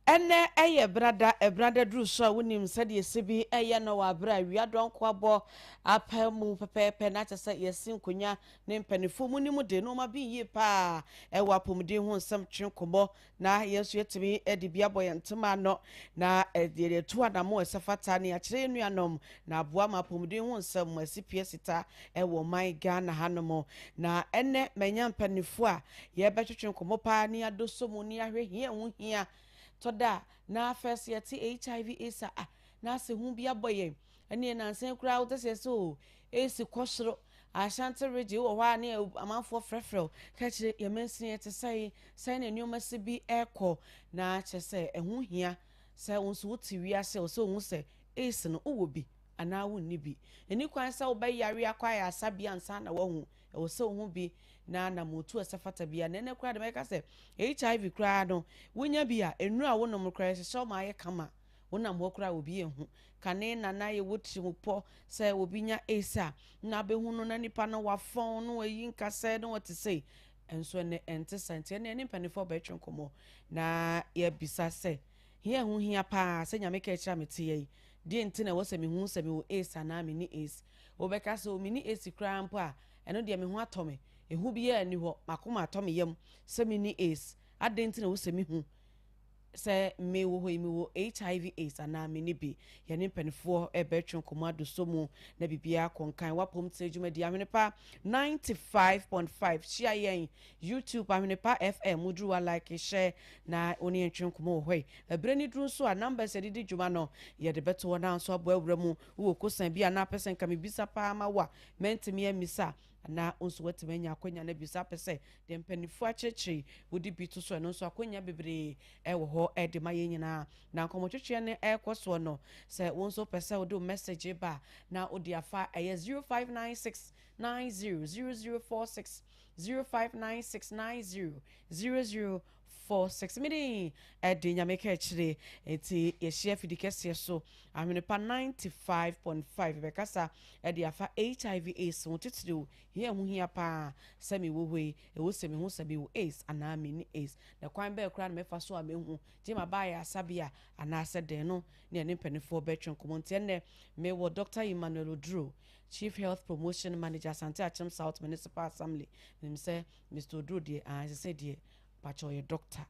ene eye brada dru so wonim sade yesibi eye no wa bra wi adon ko abo apemu pepepe na chese yesin konya ne mpanifo mu ni mu de no ma bi yi pa e wa pomde hu nsam twen kobo na yesu yetimi edi bia boye ntema no na de to adamo esafata ne akire nuanom na aboa ma pomde hu nsam asipie sita e wo man Ghana hanomo na ene menya mpanifo a ye betwetwen komo pa ni adoso mu ni ahwe hia hu hia toda na first year HIV AIDS na se hu bia boye ene na nsen kura wo tese so AC kwosoro Ashanti region wo hwa ne amanfo frefrel ka kire yemensin yete sai na nneoma se bi ekọ na chese ehu hia se wonso wuti wiase so hu se AC no wo bi ana wo ni bi eni kwan se wo ba yare akwa ya asabia nsa na wo hu wo se hu bi na motu asafata bia na ne kura de meka se HIV kura no wonya bia enu a wonom kura se so ma ye kama wonam ho kura obi ehu kane na ye woti po se obi nya esa na be hu no na nipa no wa fon no yi nkase no what to say enso ne ente sente ne ne mpanifo ba etwen komo na ye bisa se hia hu hia pa se nyame ka kira mete yi die enti na wo se me hu se me wo esa na me ni es obeka se o me ni esi kura mpo a eno de me hu atome ehu bi ya ni ho makoma atome yam se me ni es adenti na wo se me hu se me wo HIV AIDS ana me ni bi ye ne mpanifo e betwen komado so mu na bibia konkan wapom tejuma di Ahwenepa 95.5 share yen YouTube Ahwenepa FM mudruwa like share na oni entwen komo hoi ebreni dru so a numbers e didi djuma no ye de beto na so abo awura mu wo kosan bia na person kam bisa pa ma wa mentimi amisa na onso wetimenya akonya na bisa pese de mpanifo achechi wodi bitu so no so akonya bebre e wo ho e de maye nyina na nkomotwetwe ne e kwaso no se wonso pese wo do message ba na odi afa e 0596900046 0596900046 mini e de NYAMEKAAKYIRE enti ye share fidikese so Ahwenepa 95.5 bekasa e de afa HIV AIDS wotitiri hia hu hia pa semi wo hoi e wo semi hu semi wo AIDS ana me ni AIDS na kwan be kra na mefa so a mehu ti ma ba ya sabia ana se den no ne ne mpanifo betwen komonte ne me wo Dr. Emmanuel Odro Chief Health Promotion Manager Asante Achim South Municipal Assembly nim say Mr. Odro de I say de pacho ye doctor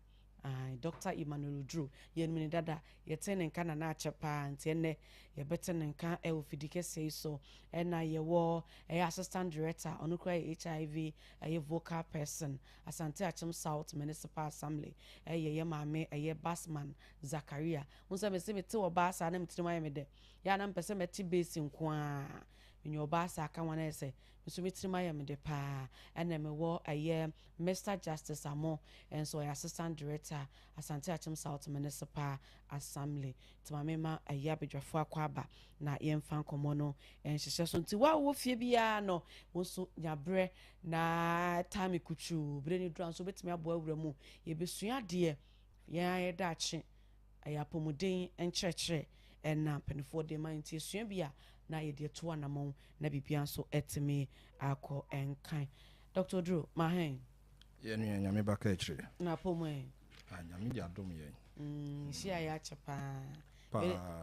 Dr. Emmanuel Odro yen mini dada ye tene nka na achepa nti ene ye betene nka e ofidike sei so ena ye wo assistant director onukra HIV ye vocal person Asante Achim South Municipal Assembly ye maame ye Basman Zakaria unsa me se mete wo basa na mtiri ma ye me de ya na mpese meti base nko nyo basa aka wana ese nso mitiri ma ye me de pa ena me wo Mr. Justice Amo and so assistant director Asante Achim South Municipal Assembly timamema abedwafo akwaba na yemfa nkomo no enhyehyɛ so nti wa wo fie bia no wonso nyabre na time kuchu bre ni dran so betimi abo awura mu ye besua de ye da ache ayapomuden enkyerɛkyerɛ na penifo de man nti sua bia na ye de to anamon na bibia so etimi akọ enkan Dr. Drew mahen ye NYAMEKAAKYIRE na pomwe nyame di adom ye shia ya chepa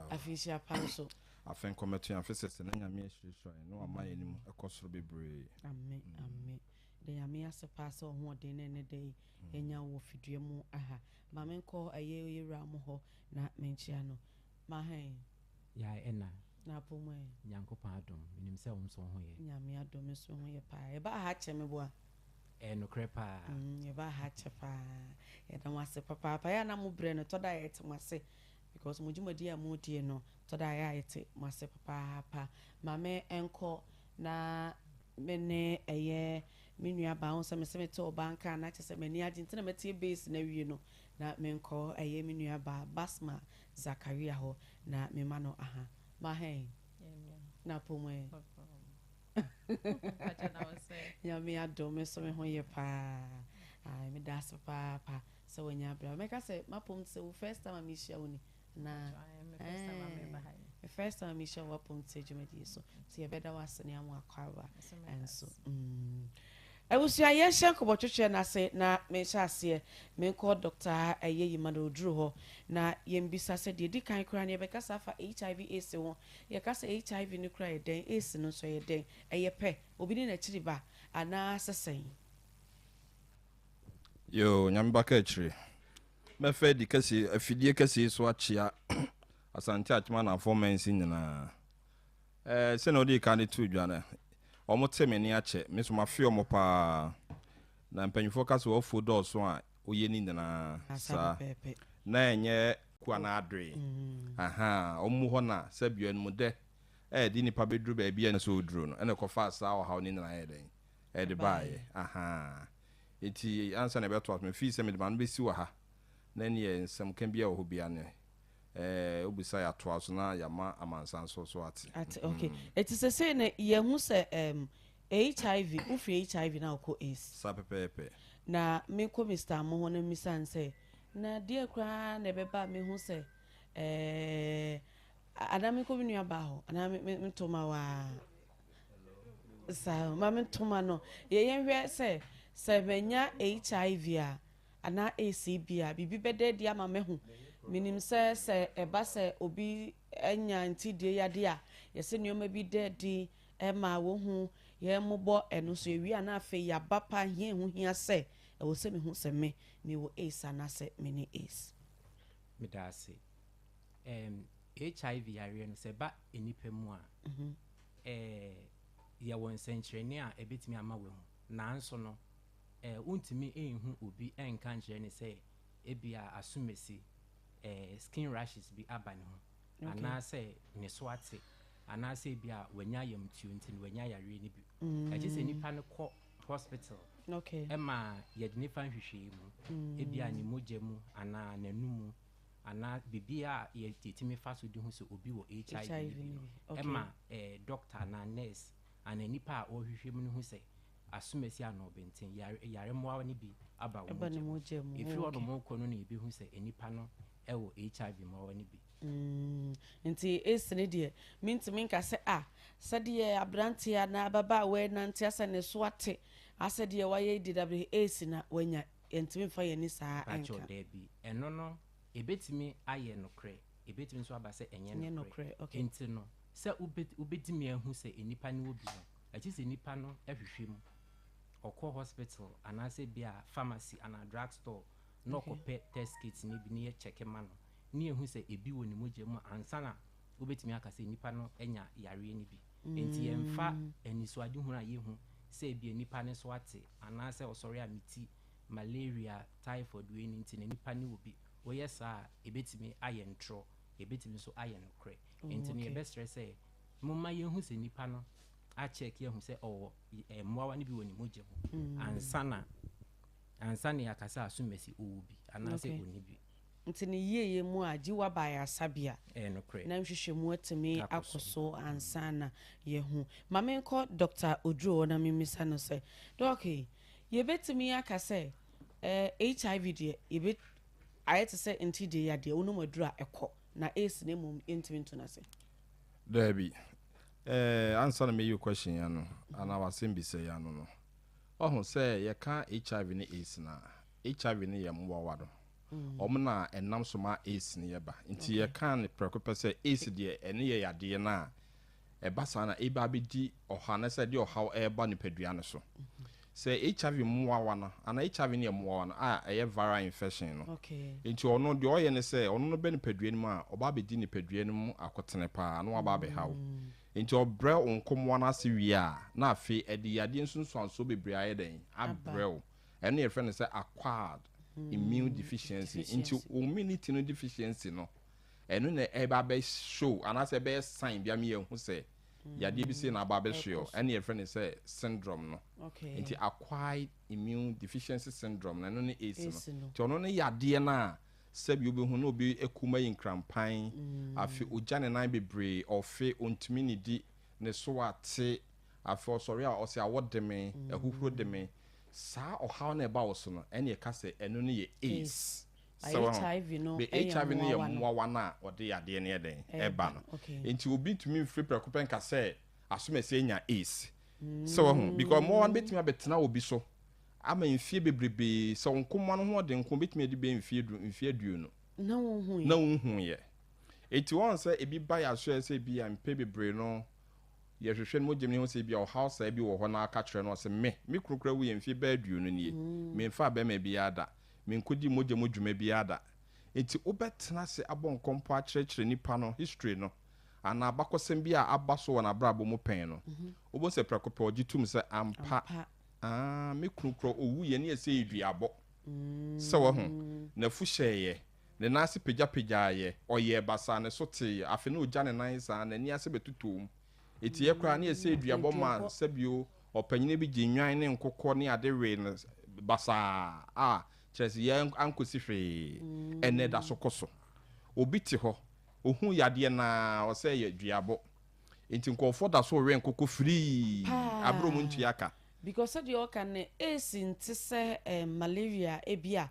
afishia panso afen kometu ya fese na nyame ahyirisho no amaye nim ekosoro bebre amen amen de nyame asepa so ho de ne de enya wo fidue mu aha ma menko aye yera mo ho na menchia no mahen ya ena na pomwe nyankopa adom minim se wo so ho ye nyame adom so ho ye pa e ba ha cheme boa no crepa ye ba ha chepa ye da wase papa ya na mo bre no to da ye temase because mo jumadi a mo die no to da ya yete mase papa mame enko na mene eye menua ba on se me te obanka na chese meni agente na mete base na wie no na menko eye menua ba Basma Zakaria ho na mema no aha ma hen na pomwe ya me adome so me ho ye pa ai me das papa so wonya bra me ka say mapom se first time me share woni na first time me share wapom se jumadi so ti e beda wasene am akwa and so Ewusua ye hye nkobotwetwe na se na me hye ase me ko doctor ayeyi madodru ho na yembisa se de di kan kra ne be kasa fa HIV AIDS ho ye kasa HIV ni kra ye den AIDS no so ye den eye pe obi ni na chiri ba ana sesen yo nyamba ka chiri me fe di kasi afidie kasi so achia asante atma na performance nyina se na odi kan tu dwana omo teme ni ache me so ma fe omo pa na mpanyifo kasa wo fo do so a oye ni nyina sa na enye kwa na adre aha omu ho na sabio en mu de di nipa bedru ba bia na so odru no ene ko fa sa o ha ni nyina eden de bae aha eti ansa na beto me fi se me de man be si wa ha na ne ensem kan bia wo bia ne obisa ya to aso na ya ma amansan so ati okay eti se na ye hu se HIV ufi HIV na ko AIDS sa pepepe na me ko Mr. Mo ho na misan se na dia kra na beba me hu se adame ko binu aba ho ana me ntoma wa sa ma me ntoma no ye hwe se benya HIV a ana ACB a bibi bede dia ma me hu minim se eba se obi enya ntidie yade a ye se nioma bi de di ma wo hu ye mobo eno so ewi ana afa ya bapa hie hu hia se e wo se me hu se me wo AIDS ana se me ni AIDS me da se HIV yare no se ba enipa mu a ya won senkyerene a ebetimi ama we hu nanso no untimi enhu obi enka nkyere ne se ebia asumesi skin rashes bi abane ho ana se ne so ate ana se bia wanya yamtuo ntin wanya yare ni bi eje se nipa ne kɔ hospital ema ye de nipa hwehwe mu ebia ni mogya mu ana nanumu ana bibia ye titimi fa so di ho se obi wo HIV ema doctor na nurse ana nipa a ohwehwe mu ne ho se asumesi ano benten yare moa ni bi aba wo mogya mu efi wodo mo kɔ no na ebi hu se enipa no ewo HIV moa ni bi nti esene de mintimi nka se sade abrantia na baba we nantia se ne so ate asade wa ye DWAS na wanya ntimi fa ye ni saa anka de bi eno no ebetimi aye no kre ebetimi so aba se enye no kre enti no se ubetimi ahu se enipa ne obi no achi se enipa no ehwehwe mu okọ hospital anase bia pharmacy ana drug store no kope test kits ni bi ne check ma no ni ehu se ebi woni mogye mu ansa na obetimi aka se nipa no enya yare ni bi enti emfa eniso ade hu na ye hu se bi nipa ne so ate anase osori amiti malaria typhoid we ni enti nipa ne obi wo yesa ebetimi aye ntro ebetimi so aye no kre enti ne be stress se mumma ye hu se nipa no a check ye hu se mwa ni bi woni mogye hu ansa na yakasa asumesi obi anase oni bi nti ne yeye mu a jiwa ba ya sabia no kre na nhwehwe mu atimi akoso ansa na ye hu mame nko Dr. Odro na mimisa no se doki ye betimi akase HIV de ye ayete se nti de ya de onum adura ekọ na AIDS na mum entimi ntuna se Debbie answer me your question ya no ana wasem bi se ya no ohun se ye ka HIV ni AIDS na HIV ni ye mwa wado omna enam so ma AIDS ni ye ba nti ye ka ne prekope se AIDS de ene ye yade na eba sana eba bedi oha na se de oha eba ni padua no so se HIV mwa wana ana HIV ni ye mwa wana eye viral infection no nti ono de oye ne se ono no be ni padua ni mu a oba bedi ni padua ni mu akotene pa no aba be hawo nti obre onkomwa na se wi a na afi edi yade nsunsuanso bebre aye den abrel ene ye friend se acquired immune deficiency nti immunity no deficiency no eno na eba be show anase be sign bia me hu se yade bi se na aba be show ene ye friend se syndrome no nti acquired immune deficiency syndrome na no ne AIDS no nti ono ne yade na sebi obi hu no obi ekuma yin krampan afi ojane nan bebre ofe ontumi ni di ne so ate afi osori a osi awodeme ehuhuro deme sa ohaw na eba woso no ene ka se eno ne ye AIDS HIV no HIV ne ye mwa na ode yade ne eden eba no enti obi tumi mfiri prekopen ka se asomese nya AIDS So because more one bit me betena obi so ama mfie bebrebe so nkomwa no ho de nkom bit me de be mfie aduonu na wo hu ye eti won say ebi ba ya so say bi am pe bebre no ye hwehwe no gem ne ho say bi o house e bi wo ho na aka kire no say me kurukura wo ye mfie ba aduonu nie me mfa ba me bi ada me nkodi mogem dwuma bi ada eti obetena se abonkompo a kire nipa no history no ana abakosem bi a abaso wona brabo mu pen no obo se prekope ogitum se ampa me kurukura owu ye ne se eduabo se wo ho na fu hyeye ne nase pagya ye oye basa ne so te afi ne ogya ne nan sa na ni ase betutom eti ye kra ne se eduabo ma sabio opanyine bi ginwan ne nkokọ ne adewe ne basa chese ye ankosi hwe ene da sokoso obi te ho ohun yade na o se ye duabo enti nkofo da so we nkokọ free abro mu ntuaka because said you can ntise malaria ebia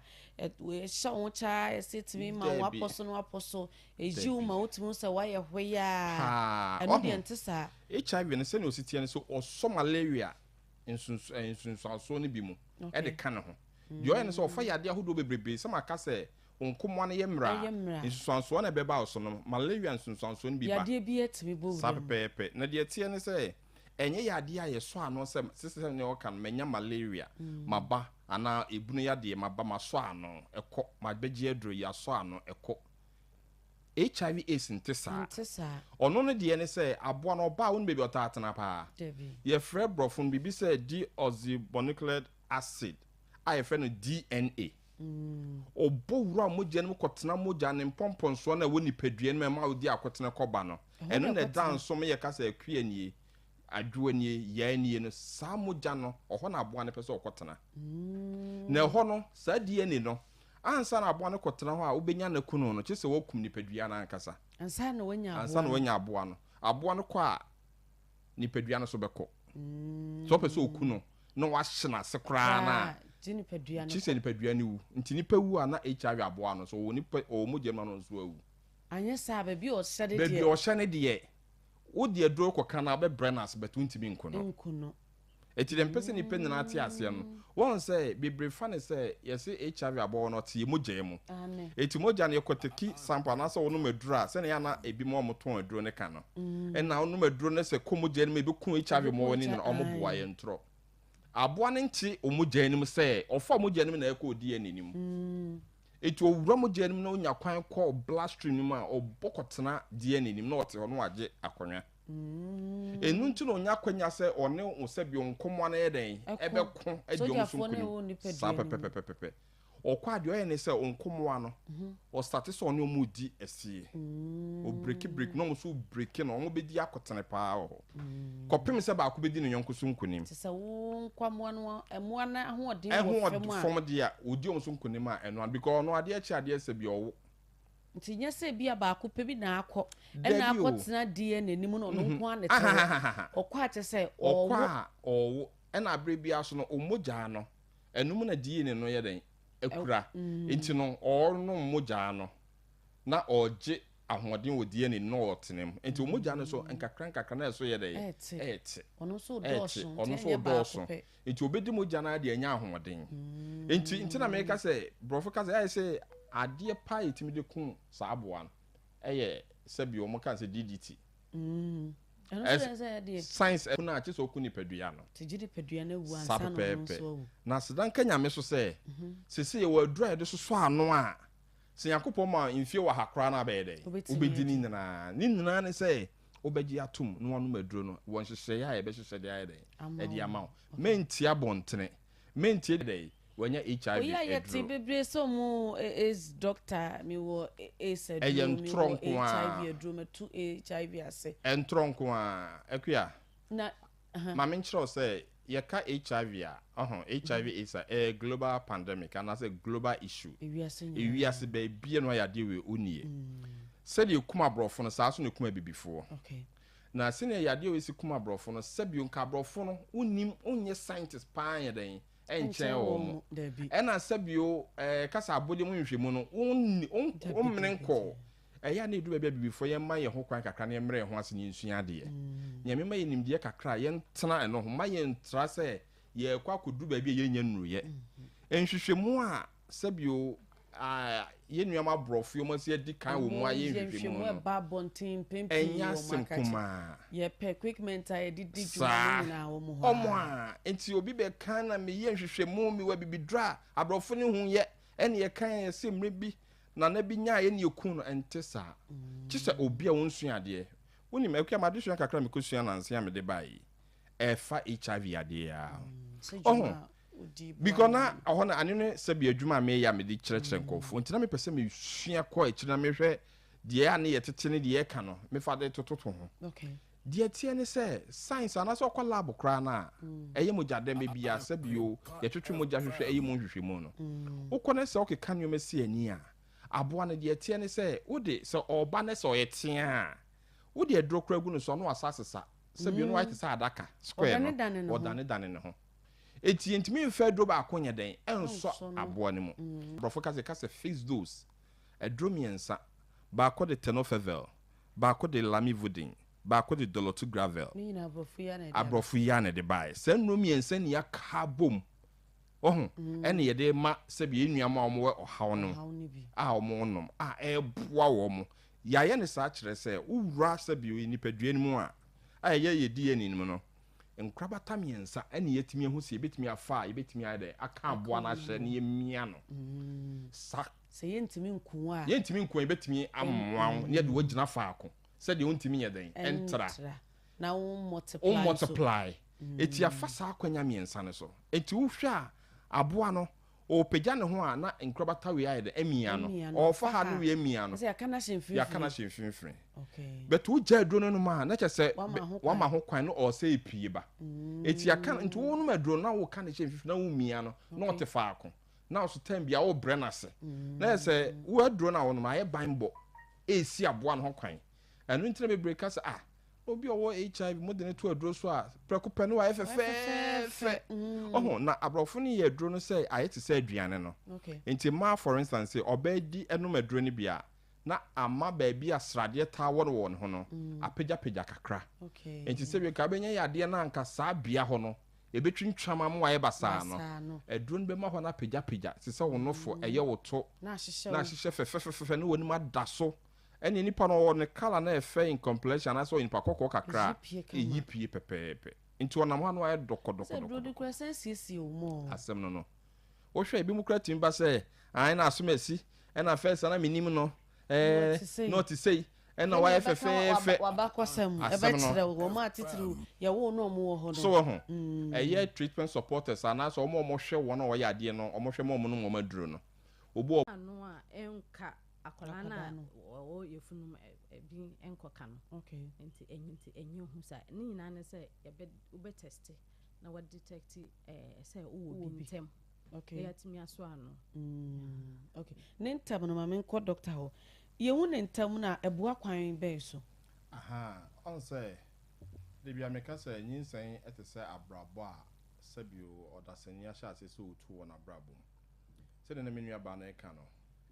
we sha cha sit me ma waposo ejiu ma otimu se waye hweya anu de ntisa HIV ne se no sitie ne so oso malaria nsunso ne bi mu e de ka ne ho yo ne so ofa yade ahodo bebrebe se maka se onkomwa ne yemra nsunso na beba oso no malaria nsunso ne bi ba yade bi etimi bo sapepepe na de tie ne se enye yade a ye so ano se sese ne o kan menya malaria maba ana ebunu yade maba maso ano ekọ mabegye adro ya so ano ekọ HIV AIDS ntisa ono no de ne se aboa no ba won bebi otatena pa ye frɛ brofon bibi se deoxyribonucleic acid a ye frɛ no DNA obo wura mogya no kotena mogya ne mpomponso na woni padua no ma odi akotena koba no eno na danso me ye kasa akua nie adwuanie yaanie no saa mogya no oho na aboa ne pese okotena na ho no saa DNA no ansa na aboa ne kotena ho a obenya na kunu no kyese wokum ni padua na ankasa ansa na wanya aboa no aboa no kwa ni padua no so beko so pese okuno no wahye se kra na ni padua no kyese ni padua ni wu nti ni pawu a na HIV aboa no so woni o mogya no so awu anya sa ba bi o hyade de o hyane de wo de aduro koka na be brenas betu ntimi nkono eti dem pese ni pe na ate ase no won say bebre fa ne say yesi HIV abo no te mogya mu eti mogya ne koteki sample na so wono madura se na ya na ebi mo moton aduro ne ka no e na wono maduro ne se ko mogya ne me be ku HIV mo woni no omoboa ye ntro aboa ne nti o mogya ne mu say ofa mogya ne na ekọ odi aninim eti owura mogya ne na onya kwan kọ bloodstream mu a obokotena die aninim na ote ho no age akonwa enu nti no nya kwanya se one osabi onkomwa na yeden ebe ko adwom so nkuni sa pepepepepe okwa de oye ne se onkomwa no o start so one omudi esie o break no so break no o bedi akotene pa ho kopem se ba ko bedi no yonko so nkunim se wo nkwamwa no emoa na ahoden wo fam de a odi om so nkunim a eno because no ade achi ade se bi owo nti nya se bia ba ko pebi na akọ na akọtena die n'anim no nko anete okwa ache se owo na abre bia so no omogya no enum na die ne no yeden ekura nti no no mogya no na oje ahoden odie ne no otenem nti omogya no so nkakra na so yeden ete ono so doso nti obedi mogya na de anya ahoden nti na meka se brofo ka se ade pa etimi de kun saaboa no eye sebi o mo kan se DDT science na ache so okuni padua no tijiri padua na wu ansa no so na sedan kanya me so se sese ye wadura de so ano a se yakopɔ ma mfie wa hakra na bɛɛde obedi ni nina ne se obegi atum no wanu maduro no won hyehyɛ ya ye be hyehyɛ de ayede e de ama menti abontene menti de wanya HIV oya yeti bebre so mu is doctor mi wo is HIV adro me to HIV ase entronko a akua na ma me nkyerɛ say ye ka HIV a HIV is a global pandemic and as a global issue ewiase be bia no ya de we onie said you kuma brofo no saa so ne kuma bibifo okay na sene ya de we si kuma brofo no sabio nka brofo no unim onye scientist pa ya den enchen wo ena sabio kasa abode mu nhwemu no onmene nko eya na edu bebia before ye ma ye ho kwan kakra na ye mre ho ase ni nsua de ye me ma ye nimde kakra ye ntena eno ho ma ye ntra se ye kwa kodu bebia ye nya nuru ye enhwehwemu a sabio ye nuama brofo mo se di kan wo mu aye nhwehwemu no ba bontin pempi enya senkuma ye pe equipment a didi dwuma na wo mu ho omo a enti obi be kan na me ye nhwehwemu mi wa bibidra abrofo ne hu ye ene ye kan ye se mre bi na bi nya ye ne ekun no ente sa kise obi a wonsu ade woni me kwa made sua kakra me kosua nanse am de bai efa HIV ade a because na ahona ane ne sabi adwuma me ya me di kyerɛkyerɛ nkɔfo nti na me pese me sua kɔ akyi na me hwɛ de ya ne yetete ne de ye ka no me fa de tototo ho okay de tie ne sɛ science ana so kɔ lab kra na ɛyɛ mogya de me bia sabi o ye twetwe mogya hwehwɛ ɛyɛ mo hwehwɛ mu no wokɔ ne sɛ okay kan yoma si ani a aboa ne de tie ne sɛ wode sɛ ɔba ne sɛ ɔyɛ a wode adro kra gu no so no asasesa sabi no white sɛ adaka square no ɔdane ne ho eti ntimi mfa dro ba akonya den enso aboa ne mu brofo kase fix dose adro miensa ba ko de tenofovir ba ko de lamivudine ba ko de dolutegravir ni na abrofu ya na de bai se no miensa ni aka bom ene ye de ma se bi enuama omo we ohaw no a omo nom a eboa wo mo ya ye ne sa kire se wura se bi nipadua ni mu a ye di ani nim no nkrabata miensa ene yetimi ehu se yebetimi afa yebetimi ade aka aboa na hye ne yemia no sa se yentimi nkuwa yebetimi amwa ne de wagina faako se de wontimi yeden entra na multiply eti afa sa akwanya miensa ne so eti wo hwa aboa no o pegya ne ho a na nkrabata we ayede emia no o fa ha no we emia no se yakana hyenfin okay but wo gya aduro no ma na kyese wa ma ho kwan no o se epie ba eti yakana nti wo no ma aduro na wo ka ne hyenfin na wo mia no na o te faako na o so tam bia wo bre na se na se wo aduro na wo no ma ye banbo esi aboa no ho kwan anu ntina be break us obi owo HIV modern to aduro so a prekope no wa efefe na abrofo ne ye aduro no say ayete say aduane no enti ma for instance say obedi enum aduro ne bia na ama ba bia asrade ta won ho no apegya kakra enti se bi ka benya yade na anka saa bia ho no ebetwintwama mo waye basa no aduro no be ma ho na apegya se se wonofo eye woto na hyehyɛ fefefefe no woni ma daso ene nipa no ne kala na efe in completion aso in pakoko kakra eyipie pepepe nti onam ha no aye dokodoko se do kura sense o mo asem no wo hwe bi mu kura timba se an na asomasi ena first na minim no not to say ena wa efefe wabakosem e be kire wo ma titiri ye wo no mo ho no so ho eye treatment supporters ana so mo hwe wo na wo ya ade no mo hwe mo no mo maduro no obo anu a enka akola na o yefunum bi enkoka no okay enti enye hu sa ni nyina ne se ye be ube test na wa detect se o bi ntem okay ya timi aso ano okay ne ntam no ma men ko doctor ho ye hu ne ntam na eboa kwan be so on say de bia meka say nyinsan etese abrabo a sabio odasania sha ase so otu wona abrabo se de na menua ba na eka no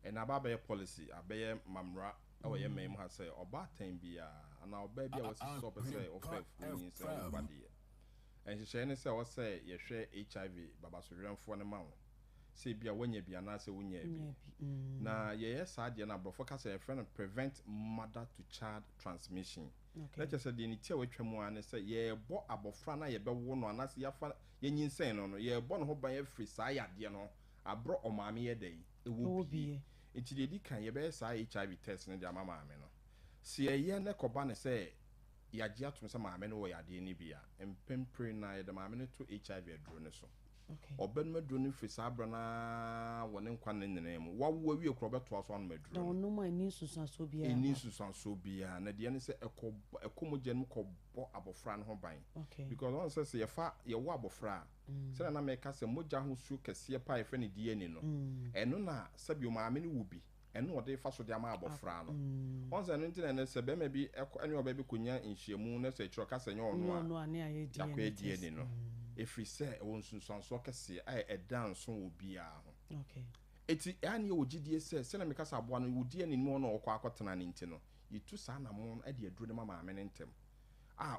and about a policy, a bear mamra, or your name has say, or bartain be and our baby was so per se or faith body. And she shall say, or say, you share HIV, Babasuran for the mount. Say, be a when you be an answer when you be. Now, yes, I did not focus a friend and prevent mother to child transmission. Let us say, the initial which one say, ye bought a bofrana, ye be one on us, ye insane on ye born hope by every side, you know. I brought on mammy a day. It will be. It's the can ye be say HIV test in the mama me no. See a year ne kobane say ya jia to some mamma no ya de ni bia empempre na the mamma to HIV adro so. Okay. Oben medro free sabra na woni nkwa ne nnem. Wa wo wi ekro beto aso an medro. No no ma ni susan so bia. Eni susan so bia na de ne say ekomoje ko bo abofra no ho ban. Okay. Because on say ye fa ye wo abofra se na make say moja ho su kese pa e fe ne DNA no eno na sabi o maame ne wubi eno ode fa so de ama abofra no on say no ntina ne se be ma bi ene oba bi konya nhyiamu na se kiro kasa nya ono no ane aye DNA no efri se won sunsun so kese ai edan so obi a ho okay eti ani ogidie se na meka sa aboa no wodie ne mu no okwa akotena ne nti no yitu sa na mo e de aduro ne mama ame ne ntem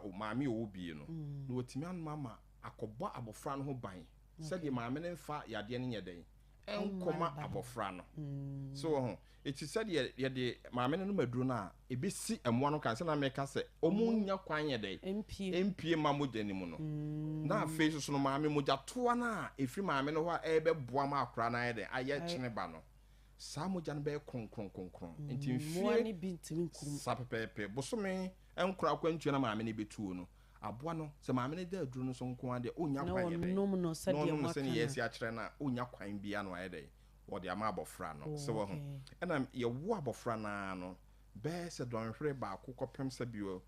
o maame o bie no no otimi an mama akobọ abofra no ho ban se de maame ne mfa yade ne nyeden enkoma abofra no so ho eti se de ye de maame no maduro na ebesi emwa no kan se na meka se omunya kwan yede empie mamu de ni mu no na afi so no maame moja toa na efi maame no ho a ebeboa ma akora na yede aye kyene ba no sa moja no be kronkron enti mfie ni bintim kum sa pepepe bosome enkora kwantua na maame ne betuo no aboa no se maame ne da aduro no so nko ade onya kwan yede no se de mo se ne yesi akere na onya kwan bia no ayede wode ama abofra no se wo ho ena ye wo abofra na no be se don hwere ba akokopem se bio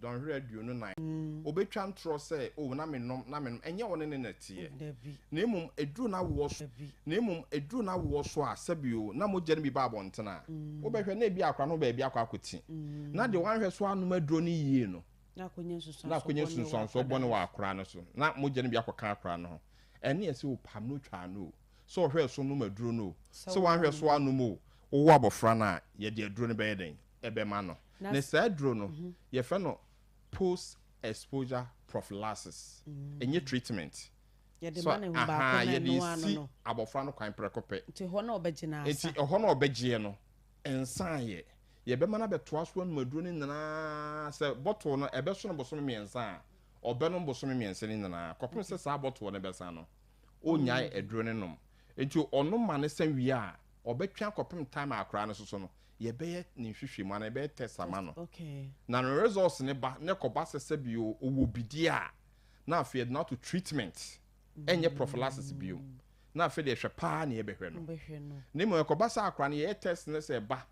don hwere aduonu nan obetwa ntro se na menom enye woni ne natie na emum eduru na wo so a se bio na mo gere bi ba abontena obehwe na bi akwa no ba bi akwa akoti na de wan hwe so anum aduro ni yie no na konye sunsun so bone wa akra no so na mo gere bi akwa akra no ene ese o pam no twa no so hwe so no maduro no so wan hwe so anum o wo abofra na ye de aduro ne be yeden ebe ma no ne sa aduro no ye fe no post exposure prophylaxis enye treatment ye de man hu ba ko na no abofra no kwan prekope nti ho na obegina asa nti ho na obegye no ensan ye be mana betoa so no maduro ni na se bottle no ebe so no bosom miensa a obe no bosom miensa ni na kopem se sa bottle no be sa no onyai aduro ne nom nti ono ma ne san wi a obetwa kopem time akra no so no ye be ni hwehwe ma na be test ama no okay na no results ne ba ne koba sese bio owo bidi a na afi na to treatment enye prophylaxis bio na afi de hwe pa na ye behwe no ne mo koba sa akra no ye test ne se ba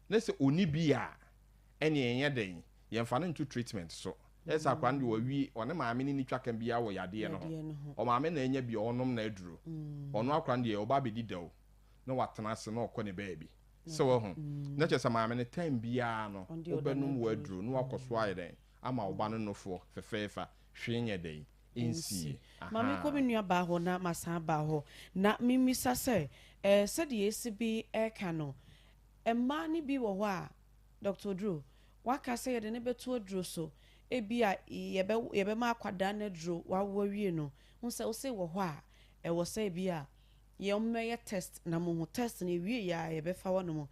ne se oni bi a ene enye den ye mfa no to treatment so esa akra no wo wi one maame ni twa kan bia wo yade no o maame na enye bi onom na aduro ono akra no ye oba bedi daw na watena se na okọ ne baabi so ho na chesa maame ne time bia no obenum wo aduro no akoso ayeden ama oba no nofo fefefa hwenye den ensi maame ko menua ba ho na masa ba ho na mimisa se se de esi bi eka no emma ni bi wo ho a Dr. Drew waka se ye de ne betu aduro so ebia yebe ma akwada na aduro wa wie no unse wo se wo ho a wo se bia ye ommeye test na mo test na wie ya ye be fa wono mo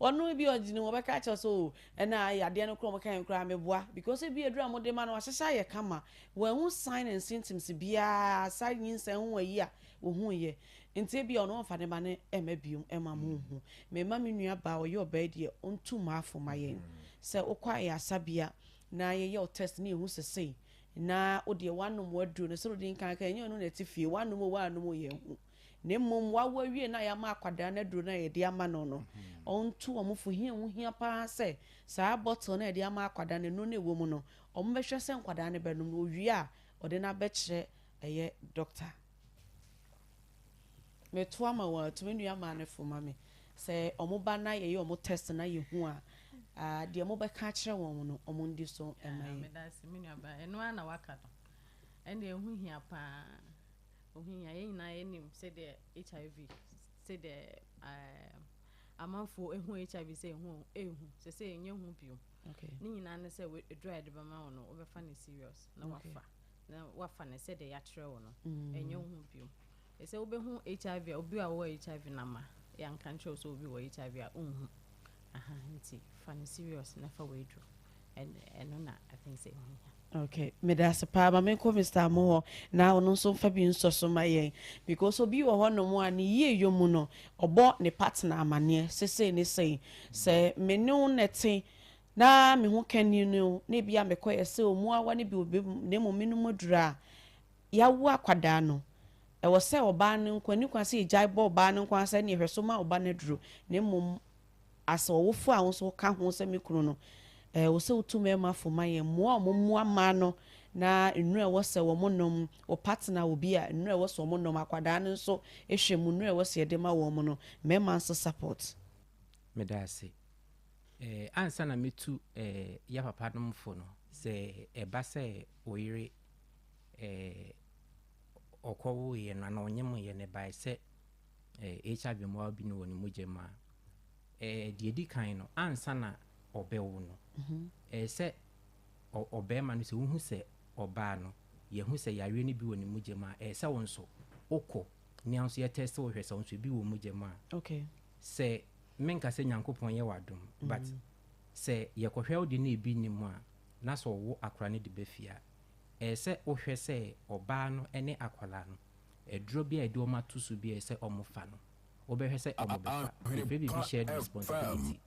onu bi odini wo be ka che so na yade no kro mo kan kra meboa because e bi adura mo de ma no ahyehya ye kama wo hu sign and symptoms bia sign yin se hu ayi a wo hu ye nti bi ono fa ne ma ne emabium ema mo hu me ma me nua ba wo ye oba de ontu ma afo ma ye se okwa ya sabia na ye test na hu sesei na ode wanom waduru ne so de kan kan enye no na tifie wanom ye hu ne mom wawie na ya ma akwada na duro na ye de ama no no ontu omfo hia pa se saa bottle na ye de ama akwada ne no na ewo mu no ombehwe se nkwada ne benum no owie a ode na be kire eye doctor me to ama wa to me nua ma ne fo ma me se omoba na ye omo test na ye hu a de omo be ka kire won no omo ndi so emaye me da se me nua ba eno na waka no ene ehu hia pa ohinya yina enim say the HIV say the amanfo ehu HIV say ehu say enye hu bio okay ni nyina ne say we dry de ba ma no obefa ne serious na wafa ne say the yatre wo no enye hu bio e say obehu HIV obi a wo HIV na ma yan kan show so obi wo HIV a unhu aha nti fa ne serious na fa we do eno na I think say okay me da se pa ba me ko Mr. Mo na ono so fa bi nso so mayen because obi wo ho no mo ani ye yomu no obo ne partner amane sese ne sei se me nu nete na me ho kani no na bia me ko yese omu awa ne bi obi ne mo menu modura ya wo akwada no e wo se oba ne nkwani kwa se ejai bo oba ne kwa se ne hweso ma oba ne duru ne mom asa wo fu a wo so ka ho se me kunu no wo se utume ma fo maye mo ama no na nnure wo se wo monom o partner obi a nnure wo se wo monom akwada ne so ehwemu nnure wo se de ma wo mo no me man so support me da se ansa na metu ya papa no mfo no se eba se oyire okwo ye na onyem ye ne bai se HIV mo bi no woni mujema die di kan no ansa na obewo no se obema no se hu se oba no ye hu se yare ni bi woni mujema se wonso okọ ni anso ye test wo hwese wonso bi wo mujema okay se menka se nyankopon ye wadom but se ye kohwe odi na ebi ni mu a na so wo akra ne de befia se wo hwe se oba no ene akwala no edro bi ede o matusu bi se omofa no wo be hwe se omobefa baby be shared responsibility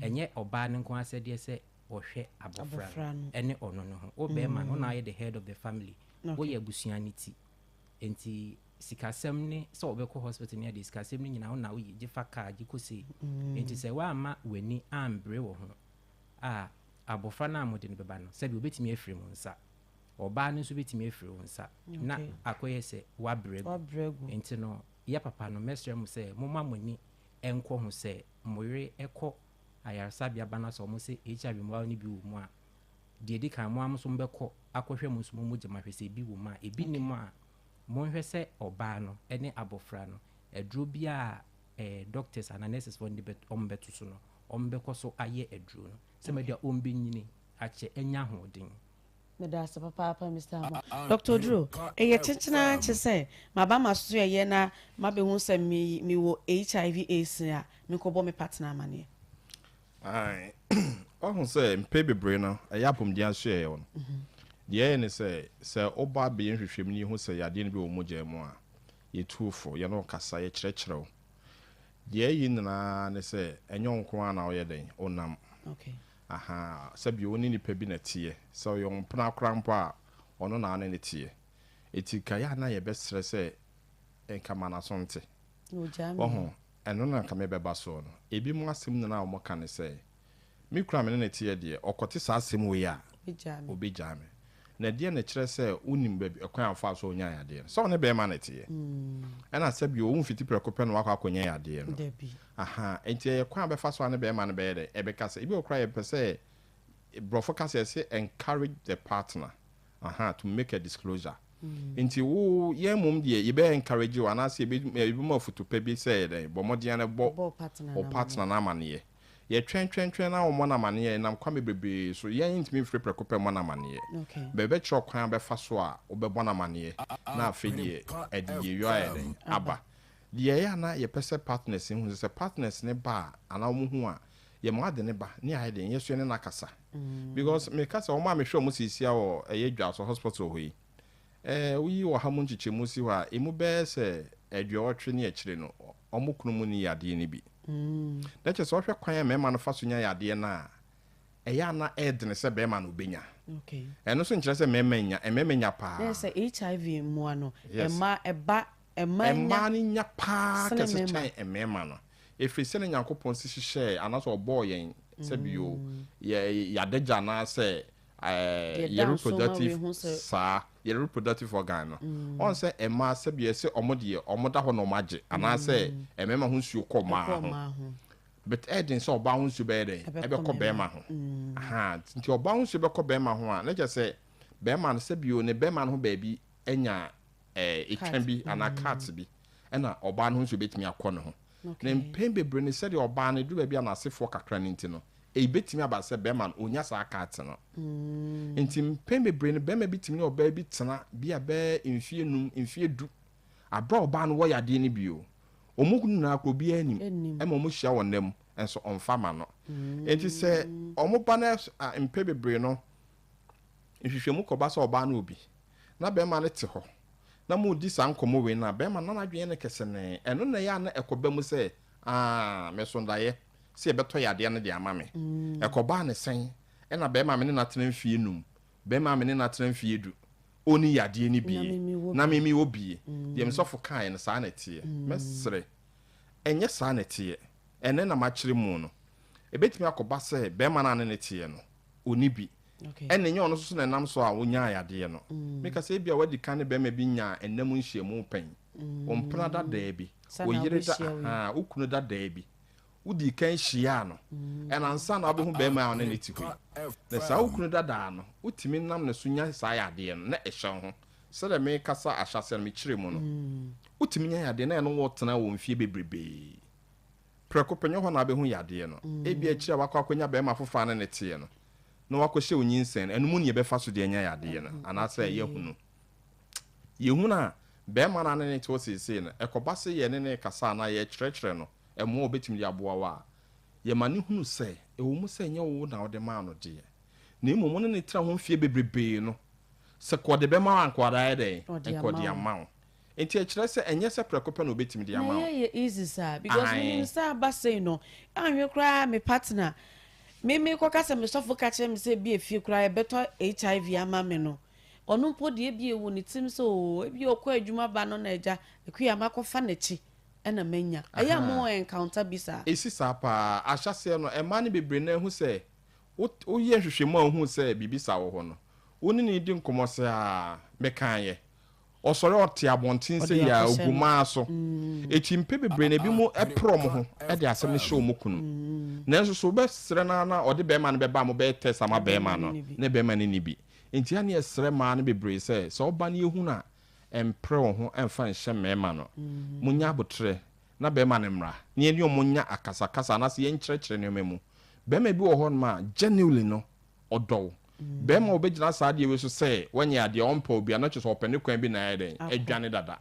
enye oba ne nko asede se wo hwe abofra ene ono no ho wo be ma no na ye the head of the family wo ye abusuaniti enti sikasem ne so obekọ hospital ne de sikasem ne nyina ho na wo ye gifa card gikosi enti se wa ama wani ambre wo ho abofra na amode ne beba no se bi obetimi afiri mu nsa oba ne so betimi afiri wo nsa na akoye se wa bregu enti no ya papa no mestre mu se moma moni enko ho se moyere ekọ ayarsabi abana so mo se HIV mo ni bi wo mu a de di kan mo am so mbekọ akohwe mu so mo jema hwese bi wo mu a ebi ni mu a mo hwe se oba no ene abofra no edro bi a doctors and nurses for the ombeto so no ombekọ so aye edro no se media ombe nyini ache enya hodin me da sa papa Mr. Amo Dr. Drew ye chichina che se maba maso ye na mabe hu se mi wo HIV AIDS a mi ko bo me partner amane ai ohun se mpe bebre no ayapom dia so ye won ye ne se oba be hwehwem ni hu se yade ne bi wo moja mu a ye tuufo ye no kasa ye kyerɛkyerɛw ye yi na ne se enyo nko ana wo ye den onam okay aha sabi oni nipa bi na tie so yo mpna krampo a ono na ne tie etika ya na ye besere se enkama na sonte oho eno na kama beba so no ebi mu asem na mo ka ne se mi kura me ne tie de okote sa asem we ya obi jame na de na kire se unim babi ekwan afa so onya ya de so ne be ma na tie ena sabi o mfiti prekope no wakwa akonya ya de no aha enti ye kwan be fa so ne be ma ne be de e be kasa ebi okra ye pese brofo kasa say encourage the partner to make a disclosure enti wo ye mum de ye be encourage you and say ebi mo foto pe bi say de bo modia ne bo partner na amane ye twen na wo mo na amane na kwa me bebe so ye intimi free prekope mo na amane okay bebe chro kwan be fa so a wo be bo na amane na afedie edi ye yo aye aba die ya na ye pese partners hu se partners ne ba ana mo hu a ye mo ade ne ba ni aye de ye so ne nakasa because me kasa o ma me hwe mo sisia wo eye dwa so hospital ho yi wi wo ha mo nchiche mo si wa emu be se edwo otwe ne akire no omukunu mu ni yade ne bi that is so hwe kwan me ma no fa so nya yade na eya na edne se be ma no benya okay eno so nkyere se memenya pa yes HIV mu ano ema ni nya pa kese chan emema no efri se ne nyankopon si hye anaso obo yen se bio ya deja na se reproductive organ no on se ema se bia se omoda ho no maje ana se emema ho nsuo kɔ ma ho but edin so oba ho nsuo be de ebe kɔ be ma ho nti oba ho nsuo be kɔ be ma ho a na je se be ma no se bio ne be ma no ho ba bi enya etwan bi ana cat bi ena oba no nsuo betimi akɔ no ho na mpembebre ne se de oba no du ba bi ana asefo kakra ne nti no ebetimi aba se be man onya sa cat no enti mpembebre ne be ma bitimi ne oba bi tena bia be mfie num mfie du abra oba no wo yade ne bio omukunu na akọ bi anim ema omu hia wonam enso onfama no enti se omuba na mpembebre no nhwehwemu kɔba se oba no obi na be ma ne te ho na mu di sankomo we na be ma na adwen ne kese ne eno na ya na ekoba mu se me so ndaye se beto yade ne de ama me ekoba ne sen na be ma me ne na tena mfie num be ma me ne na tena mfie du oni yade ne bi na mimi obi de me sofo kan ne sa na tie mesre enye sa na tie ene na ma kire mu no ebetimi akoba se be ma na ne tie no oni bi okay ene ono so na nam so a wonya yade no meka se bia wadi kan be ma bi nya enam nhyiemu pen ompra da da bi oyire da ukunu da da bi udi kan hia no ena nsa na obehu be ma ne ti hu na sa ukunu da da no utimi nam ne so nya sa yade no na ehye ho so that me kasa ahyase no me kire mu no utimi nya yade na no wotena wo mfie bebrebe preko penyo ho na be hu yade no ebi akire wakwakonya be ma fofa na nete no na wakɔhye onyinsen enu mu ne be fa so de nya yade no anasa yehunu yehuna be ma na ne to sese no ekobase ye ne kasa na ye kyerɛkyerɛ no emo obetimi de aboa wa ye ma ne hunu sɛ ewo mu sɛ nya wo na ode ma no de na emu mu ne tra ho mfie bebrebe no se kode be ma ankwada de enkodi amawo enti e kire se enye se prekope na obetimi de amawo yeah easy sir because we say ba say no anwe kra me partner me ko kasa me sofo ka kire me se bi efie kra e beto HIV ama me no onu mpo de bi ewu ni tim so e bi okọ adwuma ba no na eja ekuya makofa na chi ena manya aya mo encounter bi sa esi sa pa ahyase no e ma ne bebre na hu se wo ye hwehwemu hu se bibisa wo ho no woni ni di nkomose a mekaye osore ote abontin se ya oguma so echimpe bebre na bi mu eprom ho e de asem hye mu kunu nanso so be sere na ode be ma no be ba mo be test ama be ma no ne be ma ni bi enti ani esere ma no bebre se so oba na ehu na empre wo ho emfa nhye mema no munya abotre na be ma ne mra ne eni omunya akasakasa na se ye nkyerɛkyerɛ ne memu be ma bi wo ho ma genuinely no odo be ma obegina saade we so say when ya de ompa obi na kyerɛ opene kwan bi na yɛden adwane dada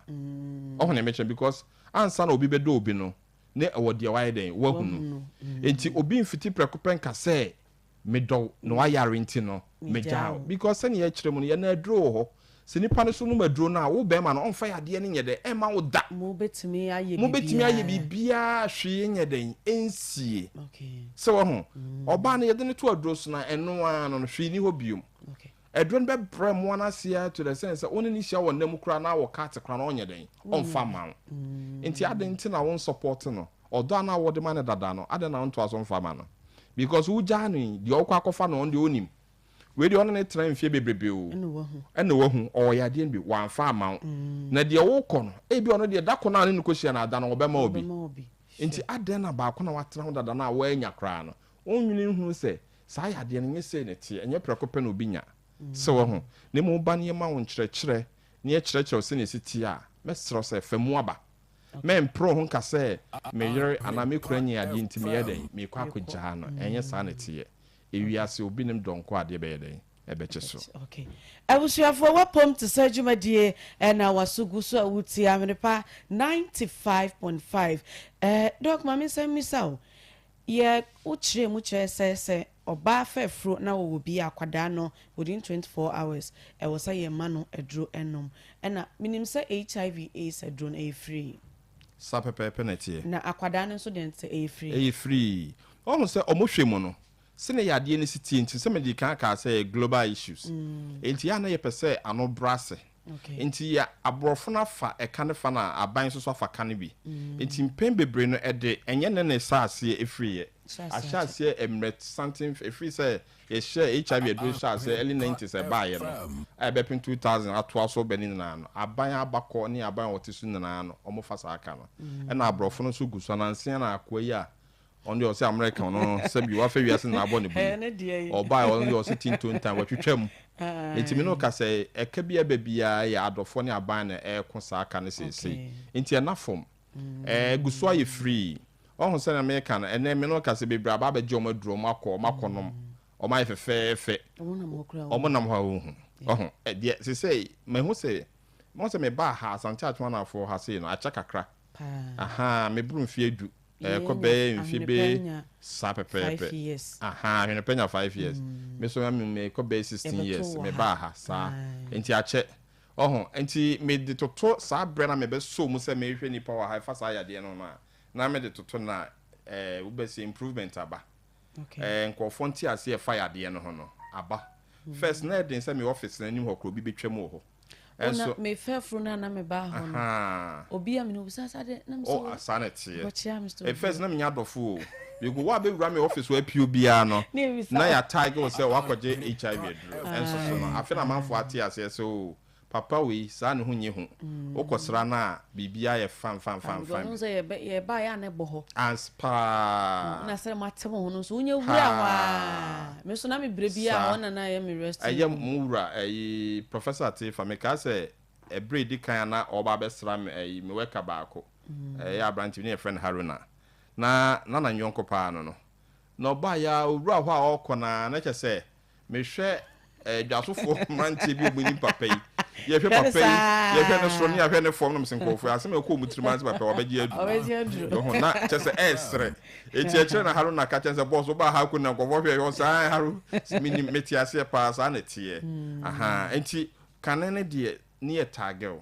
ohun ne meche because ansa na obi bedo obi no ne ewo de wa yɛden wa hunu enti obi mfiti prekopen ka say medɔ no ayare nti no megyaw because sɛ ne yɛ kyerɛ mu no yɛ na aduro ho se nipa no so no maduro na wo be ma no onfa yade ne nyɛ de ma wo da mo betimi aye bibia hwe nyɛ den ensie okay so wo ho oba no yɛde ne to aduro so na eno an no hwe ni ho biom okay aduro no be brɛ mo na sia to the sense oni ni hia wɔ nam kura na wɔ kat kura na onyɛ den onfa ma wo enti ade nti na won support no odo na wo de ma ne dada no ade na nto aso mfa ma no because wo ja no de okwa akofa no on de onim we de on ne tran fie bebrebe o ene wo hu o ya de bi wan fa ma na de wo kɔ no e bi ono de da kɔ na ne ko hia na ada no obema obi enti ade na ba kɔ na watena ho dada na wa anya kra no onwini hu se sa ya de ne nyese ne tie enye prekope na obi nya se wo hu ne mo ba ne ma wo nkyerɛkyerɛ ne ye kyerɛkyerɛ se ne sitie a mesro se famu aba men pro ho nka se me yere ana me kura nya ade ntimi ye den me kwa akogya no enye sa ne tie ewiase obi nim donko ade be ye den ebeche so okay abusuafo wapom to sajumadi na wasugu so awuti Ahwenepa 95.5 doc mama semisa ye uchire mu chese oba fefro na wo bi akwada no within 24 hours e wo say ye ma no edro enom na minim say HIV is edro na free sa pepe penalty na akwada no so den say free almost say omohwemu no sene yade ne sitie nti se me kan ka say global issues enti ya na ye pese ano brase enti ya abrofo na fa eka ne fa na aban so fa ka ne bi enti mpem bebre no ede enye ne saase efri ye ahyase emret something efri say ye share HIV edu say early 90s e ba ye no e be pin 2000 ato aso beni na no aban abakọ ne aban wotisu na no omo fa sa aka no e na abrofo no so guso na nsia na akwa yi a on the say American no say bi wa fa wiase na abo ne bu oba on the say tinto ntan watwetwam entimi no ka say eka bia babia ya adofo ne aban na e ko sa aka ne sese enti na fom guso aye free on say American and me no ka say bebra ba ba je duro makonom o ma fefefe o nam ha hu de say me hu say mo say me ba ha asante atwa na fo ha say no acha kakra aha me buru mfie du kobe mfibe sa pepe 5 years Ahwenepa 5 years me so me kobe 16 years me ba ha sa enti ache enti me de toto sa bre na me be so mu se me hwe nipa wa ha fa sa ya de no na me de toto na we be see improvement aba nkofo nti ase e fa ya de no ho no aba first na den se me office na nim ho kro bi betwam ho Ona me fefro na me ba ho no obi am no busasa de na me so sanity e first na me nya dofo you go wa be wura me office wa pio bia no na ya tag go say wa kwaje HIV adru enso so no afi na manfo ate ase so papa we sa ne ho nye ho okosra na bibia ye fan no say ye ba ya na boho aspa na say matem ho no so unye wura wa me so na me brebia ona na ye me rest aye mu wura professor ate fa me ka say a breed kind na oba besram me weka baako ya branch ni friend Haruna na na nyonko pa no no ba ya owura ho a okona na che se me hwe dwasofo mrantie bi obuni papa yi ye hwe papa yi ye hwe ne so ne hwe ne form no msenko asem e ko mutrimanti papa obeji adu ho na che se esre eti na Haruna ka che se boss ba ha ku na ko hwe yo sa Haru mini metiase pa sa na tie aha enti kanene de ne tagel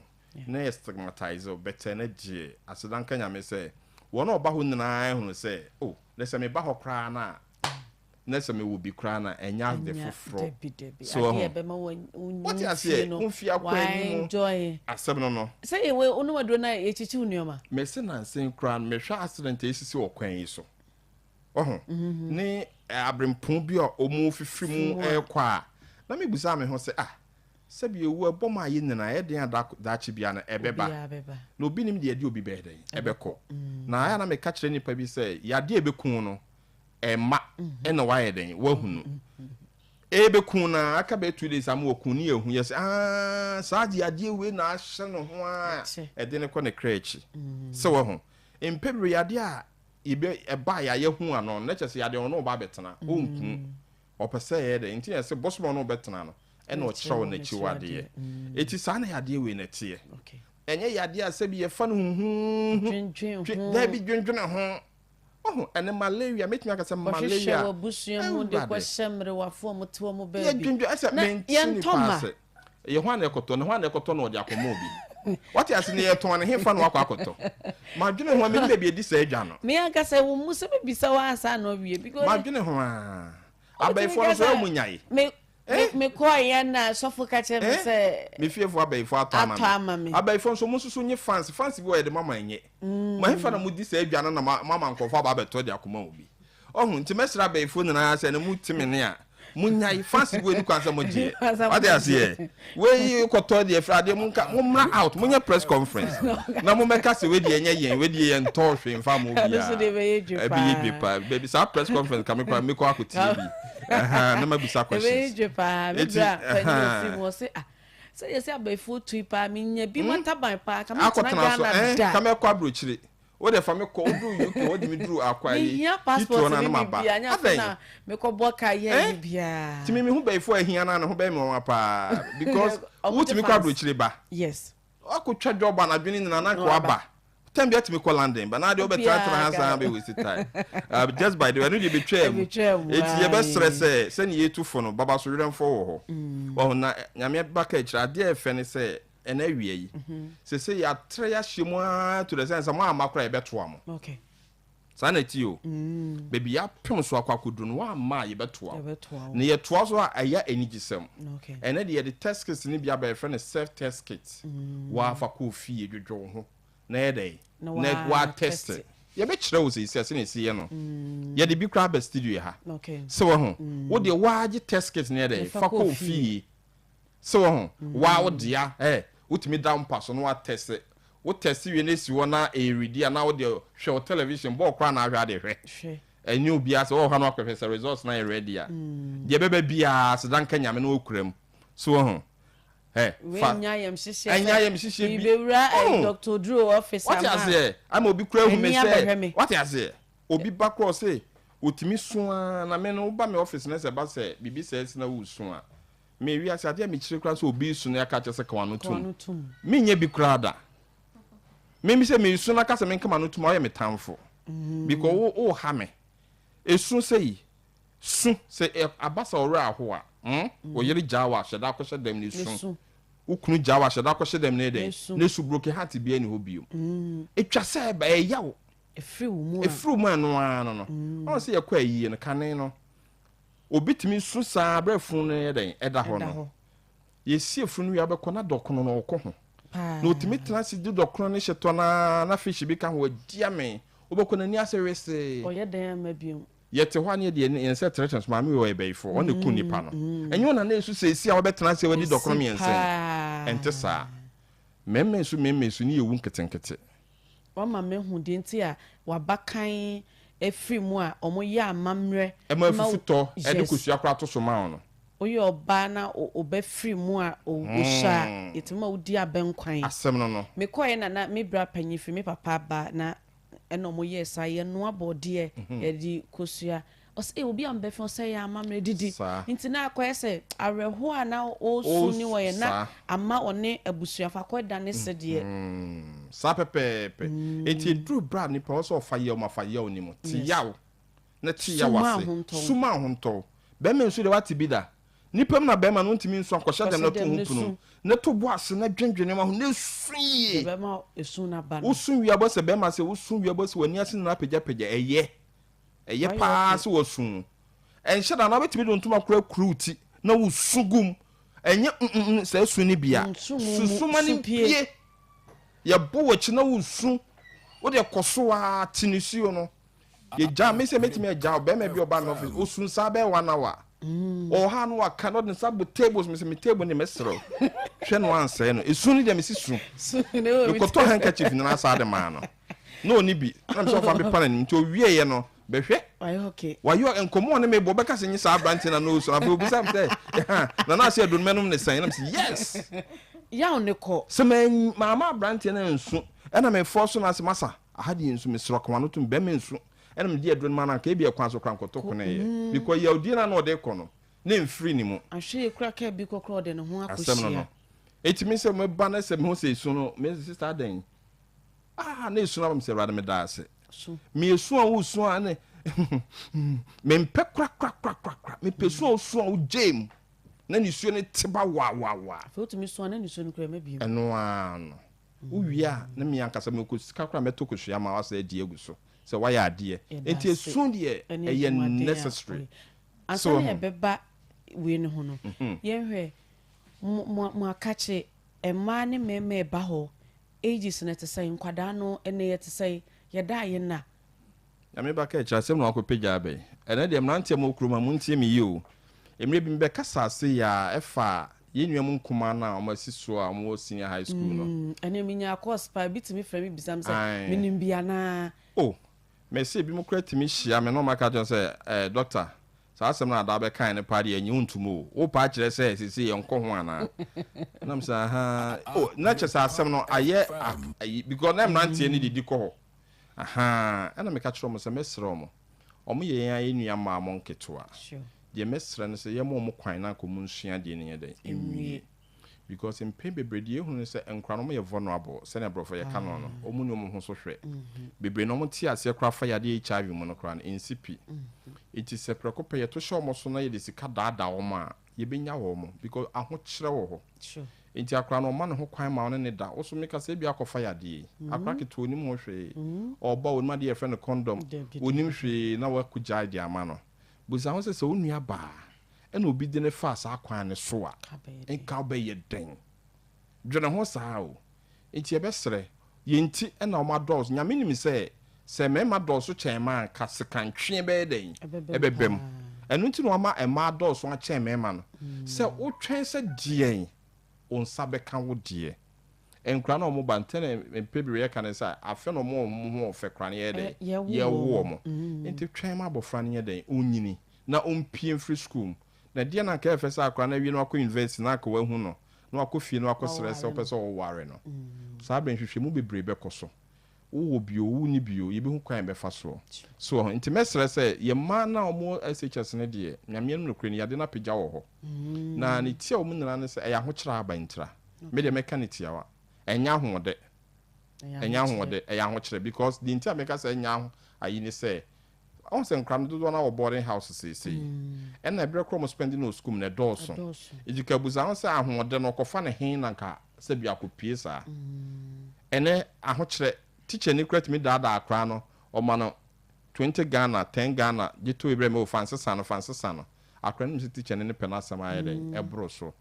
na stigmatize better na die asedan kanya me se wona oba ho nyina ehunu se oh lese me ba ho kra na nessa me will be crana and yas the fufro. So, what you say? Unfia enjoy. I said no. Say, we only do na echichunioma. Messin and Saint Crown, me shall accident is so quain so. Oh, nay, abrim pumbio or move free moon air qua. Let me be some who say, ah, Sabi, you were bomb my in and I had that should be an ebeba. No binim dear do be better, ebeco. Now I am a catch any baby say, ya dear becuno. Emma ena waye den wo hunu ebe kuna aka be 2 days am wo kuni ehu yes saadi ade we na ahye no ho a ede ne ko ne krechi se wo ho empebri ade a ibe eba ya ye hu ano na chese ade ono ba betena onku opese ye de nti yes bosmo no betena no ena o kyerew na chiwade ye eti sa na ade we na tie enye yade a se bi ye fa no hu da bi dwendwene ho oh, and malaria make me like malaria. Wa busuamu de kwa semre wa fo mto mu baby. Ye dwendwe asa mentini pass. Ye hwan ekoto no odi akomo bi. What you say ye ton he fa no akoto. Ma dwene ho me baby edi sa adwa no. Me aka say wo mu se bi sa wa asa no wie because ma dwene ho a. Abai fo so amunyai. Me call ya na sofoka che me say me fiefo abai fo atama me abai fo so mususu nye fancy bi we de mama nye ma hefa na mudi sa adwa na mama nkofo aba beto de akoma obi ohun nti mesra abai fo na ya say na mutimi ne a munyai fancy we ni kwansa mo je ade ase we koto de fra de mumra out munya press conference na mo meka se we de enye yen to hwe mfa mo bi a ebi pa baby sa press conference ka me ko akoti bi na mabisa questions ebeje pa bibra fancy mo se say you say abaifo tui pa minya bi mataban pa ka me tena Ghana da ka me kwa brochire wo de fa me ko odu UK wo de me duru akwa yi ya passport ni bia anya na me ko boka ye bia ti me hu baifo ahia na ho ba me won pa because wo ti me kwa brochire ba yes akotwa job na dwene na na kwa ba time be me call London but now they be try hands be waste time just by the way no dey betray it ye be stress say na ye tu fo no baba so werem fo wo ho oh na nyame baka kira de efe ne say ena wie yi say ya tre ya hyimu to the sense mo amakora ye beto am okay sana ti o baby ya pem so akwakodu no wa ma ye beto am ne ye to so aya enigisem okay ena de ye test kits ni bia ba efe ne self test kits wa fa ko fie dwodwo ho na ye dey na wa test ye be kire wo se se ne se ye no ye de bi kra ba studio ha okay so wo de wa gi test kit na ye dey fa ko fie so wa wo dia utimi down pass no wa test wo test we na si wo na eridi na wo de show television bo kra na ahwa de hwe eni obi ase wo ha no akwese results na ready a de bebe bia se dan kanya me na okuram so NYAMEKAAKYIRE bi bewura Dr. Drew office what you say am obi kura hu me say what you say obi ba cross say otimi so na me no ba me office na say ba say bibi say na wo so a me wi ase ade me kire kura so obi so na ka chese kwa no tum me nya bi kura da me say me so na ka say me kama no tum o ye me tamfo because o ha me esu say su say abasa ora ho a o yiri jawa sheda ko shedam ni su ukunu jawa sheda ko shedam ne dey ne su broke heart bia ni ho biom etwa say ba ya wo efiri mu no no say yakwa yi no kane no obitimi su sa brefun ne dey eda ho no yesi efunu ya be kona dokono no ko ho na otimi transi di dokono ne hyeto na fish bi ka ho dia me obekona ni ase wese oye dan ma biom yete ho ane de en set threats ma me we be for on ku nipa no enyo na esu se esi a wo betra se wadi dokono me ense ente sa memme su ni ewu nketenkete wama me hu de nti a wabakan efiri mu a omo ya amamre e ma fufuto e de kosua kra to so ma no oye oba na oba free mu a osha etima odi abenkwan asem no me koye na me bra panyi free me papa ba na eno mo yes aye no abode e di kosua os obi am be fon say ya mamre didi nti na akoye say areho ana osu ni wo ye na ama one abusuafa koda ne sede sa pepepe enti dru bra ni pa so fa ye o ma fa ye oni mo ti yawo na ti yawo ase suma honto be me nso de wati bida nipam na be ma no ntimi nso akosha dem na to hupunu na to bo ase na dwendwene ma ho na suye be ma esu na ba no usun wi abose be ma se usun wi abose wani ase na pagya eye pa se wosun enhye da na betimi do ntuma kura kruti na wusugum enye se esu ni bia susuma ni pie ya bo wachi na wusu wo de koso a tinisio no ye ja me se metimi ja be ma bi oba no office osun sa be 1 hour o ha no aka no sabo tables me table ni mesro hwe no anse no esu ni de me sisu ko to handkerchief na asa de ma no ni bi na me so fa me pan ni nti owie ye no be hwe wayo enkomo ne me bo be ka se nyi sa branti na no so na obi sam say na ase adun menum ne san na me say yes ya one ko se mama branti na nsu na me force na se masa ahadi nsu me sro koma no tum be me nsu ena me di adun mana ka ebia kwan so kran koto ko na ye because ya odi na no de ko no na mfiri ni mu ahwe kura ka bi kokro de no ho akoshia etimi se me ba na se me ho se su no me sister den na esu na me se rada me da ase me esu an wo su an ne me mpe kra me pesu an su an wo jam na ni su ne tiba wa fe otimi su an na ni su no kra me bi eno an wo wia na me yankasa me ko sika kra me to ko hwia ma wasa adi aguso se waya ade enti esu de e necessary so he beba we ne ho no ye hwe mo akache ema ne meme ba ho ages na te say nkwada no ene ye te say ye da ye na ya me ba ka cha sem no akopagya be ene de mrante mo kuruma mu ntie me yi emre bi mbe kasa se ya efa ye nuam nkuma na o masiso a mo senior high school no ene minya course pa bitimi frame bisam say minim bia na me se bi mo kra timi hia me no maka jon say doctor sa asem na da be kan ne party enyi untumo wo pa kire say sisi ye nko ho ana na me say na che sa asem no aye because na mrante ni didi ko ho ana me ka kire mo say mesro mo omo ye yan enua ma mo nketo a de mesra no say ye mo kwan na ko mu nsua de ne ye den enwie because in pain bebrede ehunu say enkra no mo ye vulnerable say na brofo ye ka no no omu ni omo ho so hwe bebre no mo ti ase kra fa ya de HIV mo no kra no NCP it is separate ko ye to show mo so na ye de sika daada wo ma ye benya wo mo because aho kire wo ho enti akra no ma no ho kwan ma no ne da wo so me ka say bia kofa ya de akra ke to ni mo hwe oba wo ma de ye friend condom onim hwe na wa ku jaji ama no buza ho se onua ba ena obi de ne fa sa kwan ne so a enka ba ye den dwene ho saa o enti e besere ye nti ena o ma dolls nyame nim se me ma dolls so chen ma ka se kan twe be den ebebem enu nti no ma e ma dolls so a chen me ma no se o twen se dien on sabe kan wo die enkra na o mo bantene empebire ye kan se afa no mo ho fe kran ye den ye wo mo enti twen ma bofra ne ye den onyini na ompie free school na dia na ka efesa akra na wi no akọ university na akọ wahu no na akọ fie no akọ sere se opese o ware no sa ben hwehwe mu bebre be koso wo bio wo ni bio ye be hu kwan be fa so nti mesere se ye ma na omo SHS ne de nyame no kure ni yade na pagya wo ho na ne tia omo nana ne se ya ho kira abantra me de mechanic yawa enya ho de ya ho kire because the ntia me ka se enya ho ayi ni se on se nkram do na wo boarding house say and na bre krom spending no school na dawson ejika buza on se ahode no kofa ne hin na nka se bia kopie sa ene aho kire teacher ni kret me dada akra no o ma no 20 Ghana 10 Ghana gito ibre me fansesa no akra no teacher ne pena sama ayede ebro so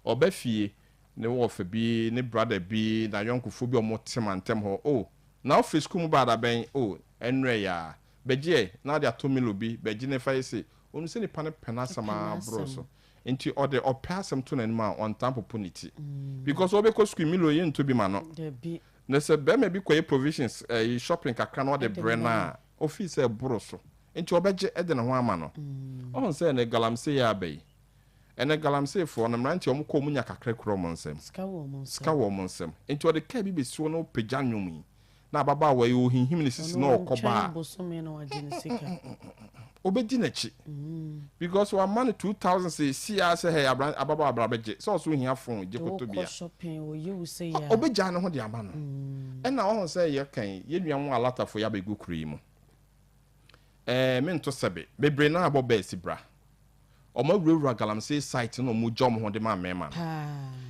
oba fie ne wo fa bi ne brother bi na yonkofo bi o mo temantem ho na office school mu bada ben enre ya beje na dia to milo bi beje ne fa ese onu se ni pane pena sama bro so enti ode opasem to nanima on time opportunity because obe ko school milo ye nto bi ma no na se be me bi koye provisions shopping kakra no de brena office bro so enti obeje ede ne ho ama no on se ne galamse ya bai ene galamsey for na mranti omo ko munya kakra kro mo nsem ska wo mo nsem enti o de ka bi besuo no pagya nwom na baba wa yo hinhim ne sisi na okoba obedi na chi because wa man 2000 say sia say hey ababa abrabeje so so hia phone je koto bia shopping o you say ya obegya ne ho de aba no na wo say ye kan ye nuam alatafo ya begu kuri mu mento sebe bebre na abo ba sibra omo wura galamsey site no mu jom ho de ma mema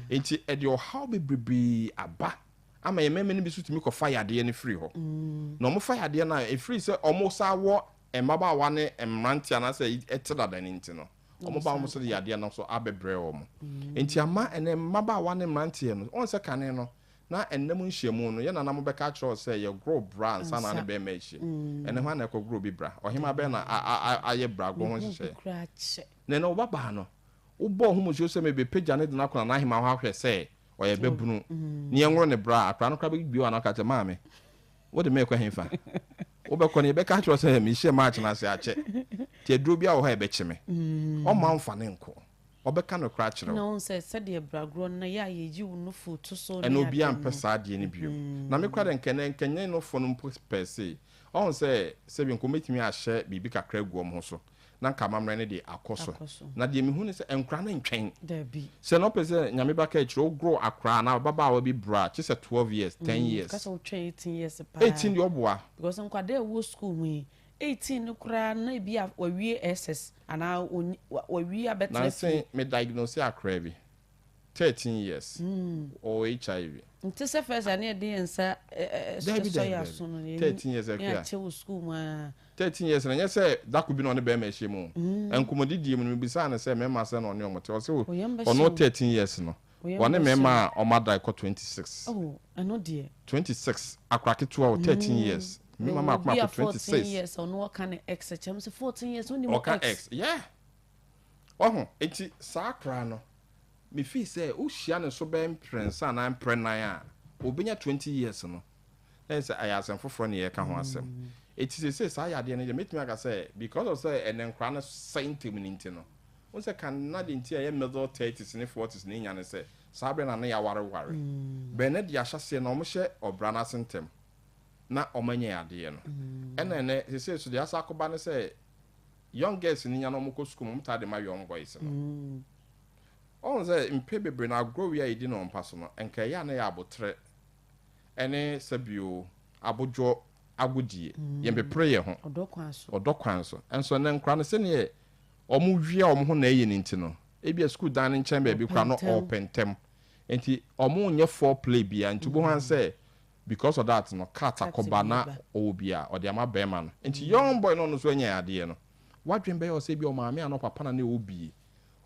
enti e de o how bebre aba ama ye meme ne bi sutumi ko fire de ne free ho na omo fire de na e free say omo sa wo emaba wane emrantia na say etela da ne ntino omo ba omo so de yade na so abebre omo enti ama ene maba wane emrantia no on se kane no na ennem nhyiamu no ye na nam beka kro say ye grow bra nsa na ne be ma hye ene ho na ko grow bi bra ohima be na aye bra go ho hye ne no baba no ubo ho mo se me be pagya ne de na kona na ahima ho ahwe say oye bebunu ne enworo ne bra akra no kra be bio na ka te maame wo de me kwa hemfa wo be ko ne be ka kro say me hye match na se ache ti aduro bia wo ha e be cheme o ma mfa ne nko obeka no kra kire no se de bragro na ya yeji unu foto so na obi ampesa de ne bio na me kra de nkenye no fo no per se on se bi nko metimi ahye bibi kakra guom ho so na nka mamre ne de akoso na de mi hu ne se enkra na ntwen da bi se no pese nyame ba ka kire o grow akra na baba wa bi bra chi se 12 years 10 years kasa o 18 years pa 18 de oboa because nka de wo school mu 18 no kra na bi a wawie SS ana wawie abetre na say me diagnose akra bi 13 years or HIV nti se first ani de ensa so ya so no 13 years akra ya che school ma 13 years na say that could be no ne be ma hye mu enkomodidi mu bisa na say me ma say no ne omote o say ono 13 years no one me ma o ma die ko 26 oh I know dear 26 akra ketua 13 years me mama akra 26 14 years on what kind of X chem say 14 years only more X yeah oh enti sakra no me feel say o hia ne so be prince na imprenan a obenya 20 years no na say ayasem foforo ne ye ka ho asem eti say say ya de ne metimi aka say because of say enenkra na saintem ni ntino won say kan na de ntia ye middle 30s ne 40s ne nya ne say sabre na ya ware bened ya hyase na omhye obra na sentem na omanye ade no ene say so de asakoba ne say young girls ni nya no mko school mta de ma young boys no on say mpe bebre na grow ya idi no mpaso no enka ya na ya abotre ene sabio abojo agodie ye be pray ho odokwan so enso ne nkra no se ne omu hwia omu ho na eye ni ntino ebia school dan nchen ba bi kwa no open tem enti omu nye for play bia ntubo han say because of that no cat akoba na obia ode ama bema no enti young boy no so anya ade no wadwen be o say bi o maame ano papa na obi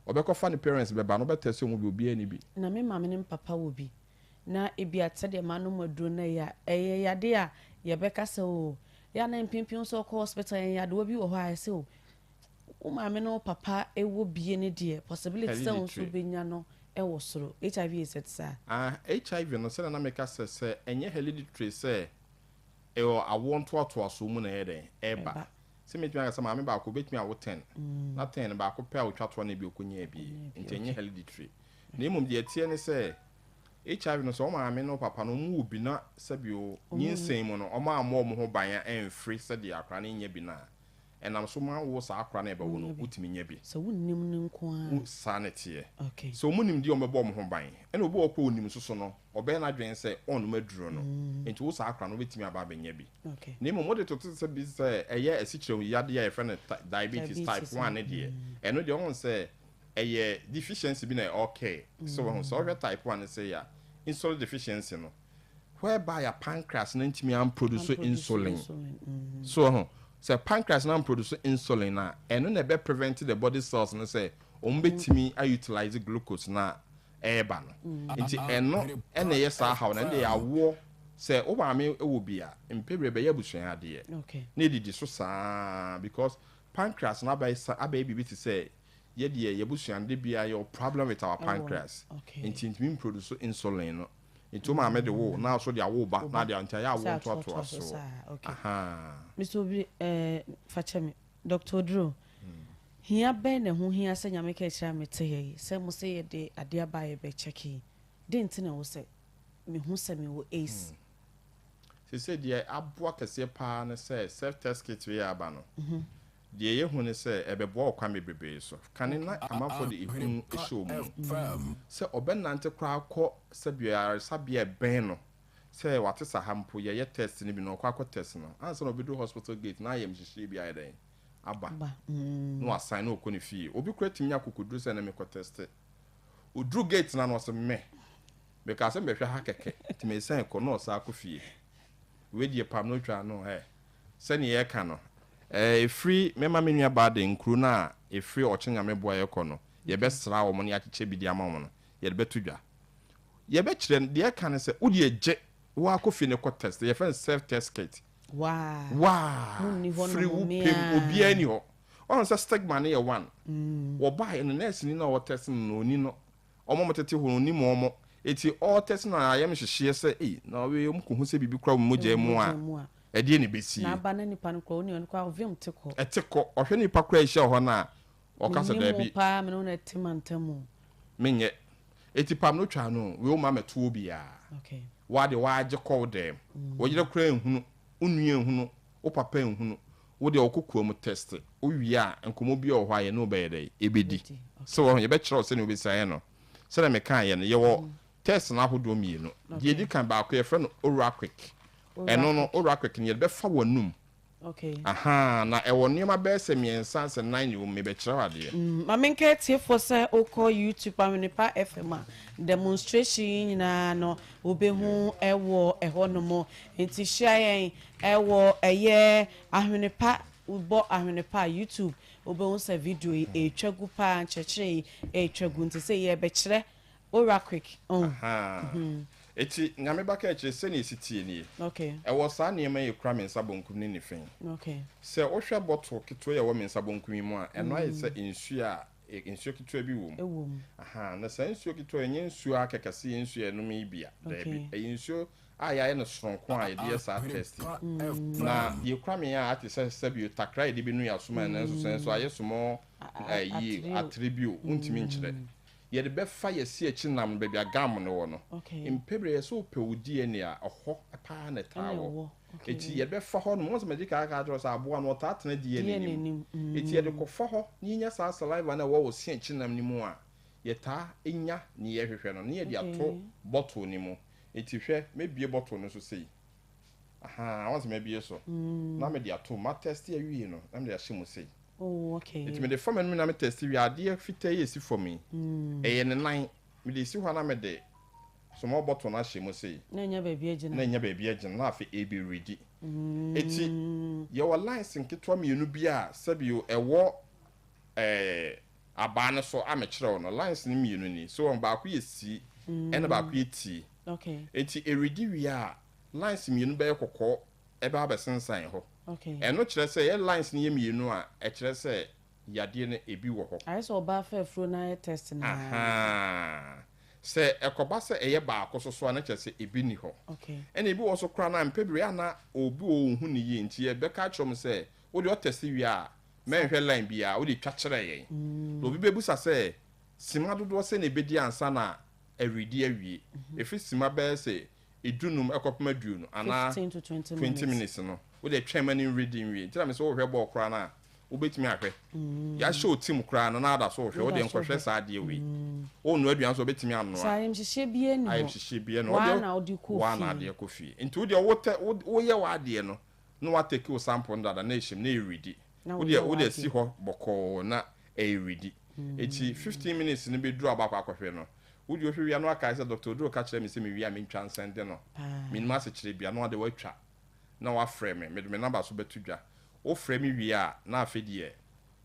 obekọ fa ne parents be ba no betese omu bi obi ani bi na me maame ne papa obi na ebia tede ma no maduro na ya yade a ye beka se o ya na mpimpin so ko hospital ya de obi wo ho a se o maame no papa ewo bie ne de possibility se so benya no ewo soro HIV is it sir HIV no se na meka se enye hereditary se awon to aso mu na yede eba se metimi aka se maame ba ko betimi awo 10 na 10 ba ko pe awotwato na bi okonya bi nti enye hereditary na emum de atie ne se HIV no so maame no papa no mu obi na sabio nyinsen mu no o ma amo ho ban ya enfree se de akra na nya bi na enam so ma wo sa akra na eba wo no utimi nya bi so wonnim ne nko a sanity okay so munim di o mebo mo ho ban ena obi okọ onim so no obe na dwen se on maduro no enti wo sa akra no betimi aba benya bi okay na mo de to se bi se eye esikyere yade ya friend diabetes type 1 ne de eno de on se eye deficiency bi na okay so when so type 1 say ya insulin deficiency no whereby your pancreas na ntimi am produce insulin so say pancreas na produce insulin na eno na be prevent the body cells na say ombetimi utilize glucose na eba no nti eno ene yesa how na dey awo say o ba me ewo bia mpebre be yabusuan ade okay na didi so saa because pancreas na ba bibi ti say ye de yabusuan de bia your problem with our pancreas nti ntimi produce insulin no nti ma me de wo na so de awo ba na de anta ya wo to aso okay Mr. Obi fachemi Dr. Drew hia ben ne ho hia se nyameka kira mete ye se mo se ye de ade aba ye be cheki de nti na wo se me hu se me wo ace se se de aboa kese pa ne se self test kit we aba no de ye hu ne se ebebo okwa mebrebe so kan na amafo de ehun ehwo mu se obenante kra akọ se biara sabia ben no se wate sahampo ye test ni bi no akọ test no ansa no obedu hospital gate na ayem hihie bi ayeden aba no assign no okoni fie obi kura timi akokoduru se na me ko test odru gate na no se me because me hwe ha keke timi sen ko no sa akofie we die pam no twa no se ne ye ka no free mema menua bade nkru na free ochenya meboa ye ko no ye be sra wo mo ne akyeche bi di ama mo no ye be tudwa ye be kire de ka ne se odi eje wo akofie ne ko test ye fan self test kit free wo pem obi ani ho on sa stigma ne ye one wo buy no nurse ni na wo test no ni no omo motete ho ni mo eti all test na ayem hihie se na we yom ko hu se bibi kra mo je mu a edi ni besi na ba na nipa no ko oni on kwa ovim teko eteko ohwe nipa kra ehia ho na o kasa da bi pa me no na timantamu menye eti pam no twa no we o ma meto obi a okay wade waje call them wo yire kra ehunu onua ehunu o papa ehunu wo de okokua mu test o wi a enkomo bi o hwa ye no be ye ebedi so ye be kira se ne obi saye no se na me kan ye no ye wo test na hodo mienu de edi kan ba ko ye fra no ora quick eno no ora quick ne ye be fa wanum okay na ewo niam be se miensa se 9 wo me be kira wade ma menke tie for se oko YouTube Ahwenepa FM demonstration na no obehu ewo ehonomo enti share yen ewo eye Ahwenepa ubo Ahwenepa YouTube obehu se video etwagu pa ncheche etwagu nti se ye be kire ora quick eti nyame baka eche se ne sitie ni okay ewo sa ne ma ye kra mensa bonkum ni fen okay se o hwe bottle kito ye wo mensa bonkum mu a eno aye se insu a insu kito bi wo na se insu kito enye insu akekase insu enum ibia da bi insu aya ne sonko a ye de sa test na ye kra men a ate se bi takra ye de bi nu ya soma na so aye somo yi attribute untimi nkyere ye de be fa ye si echi nam be bia gam no wo no impebre ye so pewudi ene a oho pa na tawo eti ye be fa ho no mo se medical ka jo sa abo no ta tena di ene eti ye de ko fa ho ni nya sa saliva na wo si echi nam ni mu a ye ta enya ni ye hwehwe no ni ye de ato bottle ni mu eti hwe mebie bottle no so sei wonse mebie so na me de ato ma test ye wi no na me de ahye mu sei okay it me the form me na me test wi ade fita ye si for me ye ne nan me de si ho na me de so mo bottle na hye mu sei na nya ba bi agina na afi e be ready eti ye wa license kitwa me enu bia sabio ewo aba ne so amekere no license ni me enu ni so on ba ko ye si ena ba ko ye ti okay eti e ready wi a license me enu be kokko e ba ba sensan ho okay eno kire se ye lines ni ye mienu a e kire se yade ne ebi wo ho ayi so ba fa fro na test na se ekoba se eye ba akososo na kire se ebi ni ho okay ena ebi wo so kra na mpebiri ana obi wo hu ni ye nti ye be ka chom se wo de o test wi a menhwe line bia wo de twa kire ye obi bebusa se sima dodo se na ebedi ansa na awidi awie efi sima be se edunum ekopema duonu ana 15 to 20 minutes no wo de twema ni reading wi tira me so wo hwe ball kra na wo betimi ahwe ya show team kra na ada so hwe wo de nkohwe sa ade wi wo no aduan so betimi anno sa yem hihye bie ni ayem hihye bie no wa na odi kofi wa na ade kofi nti wo de wo ye wa ade no no wa take wo sample ndada na ehim na eridi wo de si ho boko na eridi eti 15 minutes ni be duru abakwa akohwe no wo de ohwe wi no aka say Dr. Oduro ka kire me se me wi a me ntwa nsende no minima se kire bia no de watwa na wa frame me number so betudwa o frame wi a na afedie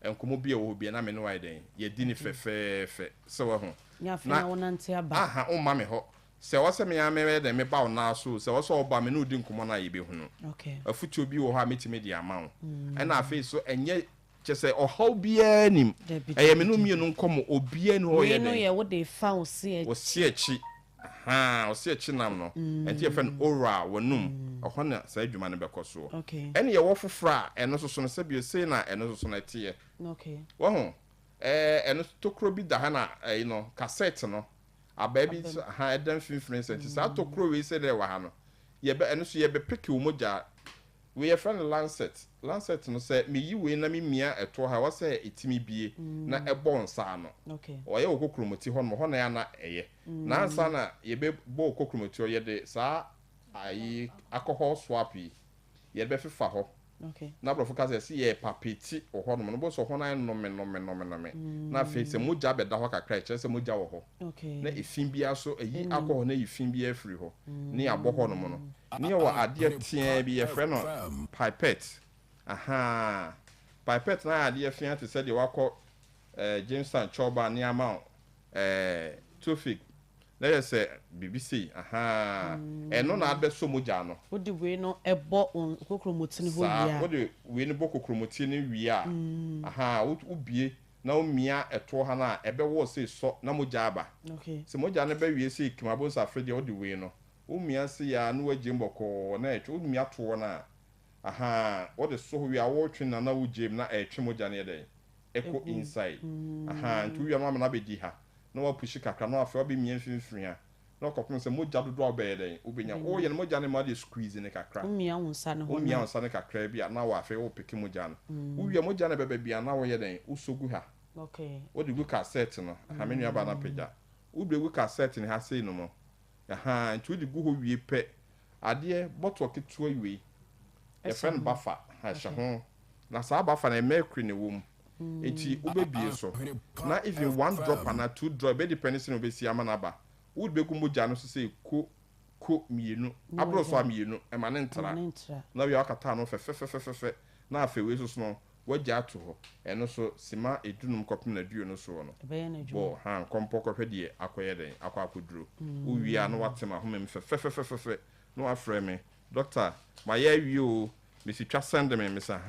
enkomo bia wo bia na me no wai den ye di ni fefefe se wo ho ya fe na wona nte aba o ma me ho se wo se me ya me de me ba na so se wo so oba me no di nkomo na ye be hunu okay afutu obi wo ha metime di ama na afi so enye chese o how bia nim eye me no mie no nkomo obia ni ho ye den no ye wo de fa o se echi o se echi nam no enti e fe no ora wonum ohona sa adwuma ne bekoso okay ene ye wo fofra eno so no se bi sei na eno so no tie okay wo ho eno tokro bi da ha na you know cassette no aba bi ha edan finfin se sa tokro we se de wa ha no ye be eno so ye be pick wo moja we friend Lancet no say me yi we na me mia eto ha wo say etimi bie na ebo nsa no okay oye okokromoti ho no ho na ya na eye na nsa na ye be bo okokromoti oye de sa ayi alcohol swap ye be fefa ho okay na bro focus say ye papeti ho no bo so ho na no me na fe se moja be da ho kakra che se moja wo ho okay na efin bia so ayi alcohol na efin bia free ho ni abo ho no mo no ni wa ade tia bi ye fre no pipette pipette na ade fia te se de wakọ Jameson choba ni ama Tofik na ye se BBC eno na abe so moja no wodi we no ebo kokromoti ni ho wia wodi we ni bokokromoti ni wia ubie na umia eto ha na ebe wo se so na moja aba okay se moja na be wie se kimabo sa frede wodi we no umia se ya na waje mboko na etwe umia to na wodi so wia wo twe na wuje na etwe moja na ede eko inside ntu wia ma na be di ha na wa pushi kakra na afa obi mia finfin ha na kopon se moja dodo obede ubenya o ye na moja na ma de squeeze ne kakra umia wonsa ne ho umia wonsa ne kakra bia na wa afa wo peke moja no uwia moja na bebe bia na wo ye den usogu ha okay wodi gu cassette no ha menu aba na peja ubregu cassette ne ha sei no mo ntu di gu ho wie pe ade bottle ketua wie e friend bafa ha sha ho na sa bafa na mercury ne wom enti ubebie so na even one drop and two drop be depending on obesi amana ba udbegu moja no so say ko mienu abro so amienu e ma ne ntra na wi akata no fe na afa we so no waja ato ho eno so sima edunum kopim na duo no so no bo ha kompo ko hwede akoye den akoduro uwia no watema homa fe no afre me doctor my wi o mesi twa send me mesa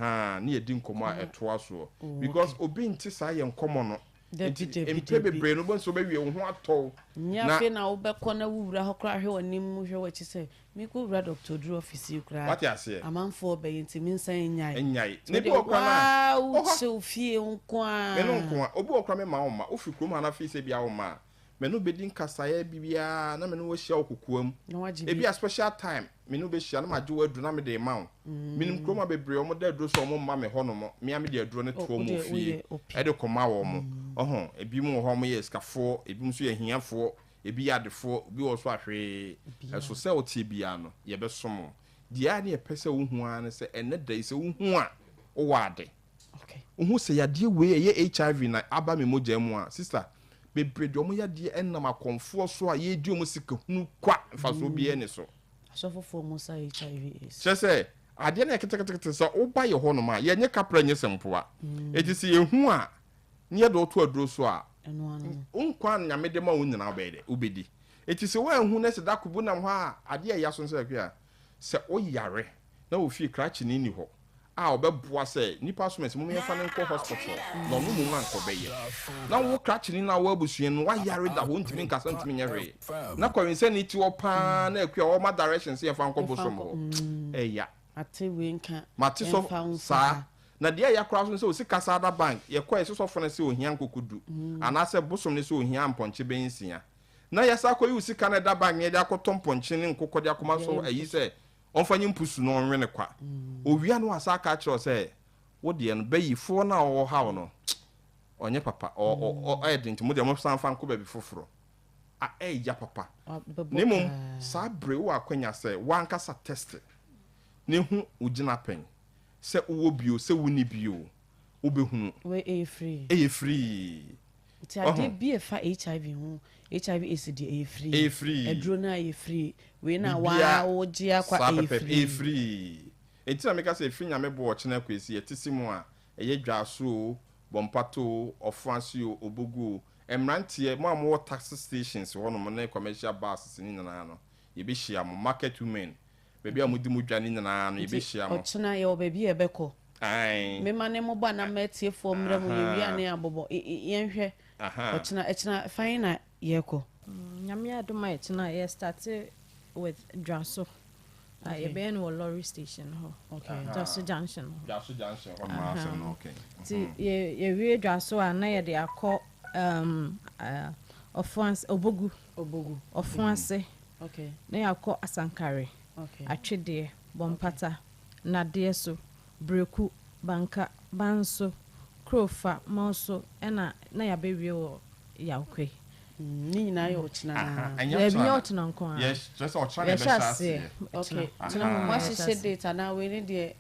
na edi nkomo a eto aso because obi nti sa ye nkomo no empebe brain no bonso be wi ho atọ nya fe na obekọ na wura ho kra hwe onim hwe wachi se mi ko wura doctor dru office kra what ya say amanfo be yenti min san nyai ne bi okra na o se ofie nko a me no nko a obi okra me ma wo ma ofi krom ana fi se bia wo ma me no be din kasaya bibia na me no wo hia okokoam e bia special time me no be hia na ma je wadu na me de ma wo minim kroma bebre o mo da duro so mo ma me ho no mo me am de aduro ne to mo fie e de koma wo mo ebi mu ho mo ye skafo ebi mu so ye hiafo ebi yadefo obi wo so ahwe eso se o tie bia no ye be som dia ne pese wo hu an se ene dai se wo hu a wo wade okay wo se yade we ye HIV na aba me moja mu a sister bebre de omo yade enam akonfo so a ye di omo sika hunu kwa fa so bi ene so asofofo mo sa HIV is chese ade na ketekete so wo ba ye ho no ma ye nye kapra nye sempoa etisi ye hu a nye do to aduro so a eno anu unkwa nyamede ma wonyina obede ubedi etisi wo hu na se dakubu nam ho a ade ya so nse kwa se oyare na wo fi krachi ni ho a obeboa se nipa so mesi mo me fa ne nko hospital na no mu man ko beye na wo krachi ni na wo abusuen no wa yare da ho ntimi nkasa ntimi nyere na kwinse ni ti wo pa na akua wo ma directions ye fa nko bosom ho eya ate we nka mate so sa na dia ya kra so se o sika sada bank ye kwa eso so fo na se ohia nkokudu ana se bosom ne se ohia mponche bensia na ya sa koyi usika na da bank ye da akoto mponche ne nkokode akoma so ayi se onfanyi mpusu no onwe ne kwa owia no asa aka kiro se wo de no bayifo na wo hawo no onye papa o edint mo de mo san fan ko ba bi foforo a eja papa nemo sa bre wo akwanya se wankasa test ne hu ugina pen se wo bio se woni bio wo behunu we free ti ade bi e fa HIV hu HIV is the free edro na free we na wa oji akwa free enti na meka se free nyame bo ochena kwesi etisimu a eye dwaso bompato ofansio obogu emrantie mo am taxi stations ho no mo na commercial buses ni na no ye be hia mo market women bebi amudi mudwa ni na no ye be hia mo ochena ye obebi ebeko ai me mane mo ba na metie fo mra mo ye wi ane abobo yenhwe ochena fine yeko nyame adoma echena ye start with dwaso You be no lorry station ho. Okay. Just junction. Just junction on Marson, okay. See, ye we Jaso and na de akọ offense obogu offense. Okay. Na yakọ asankare. Okay. Atwede bompata na de so breku banka banso krofa monso na ya bewie wo yakwe. Ni na yo china. Ya bi yo china nko. Yes, just or trying to be. Okay. China mo she date na we ni de.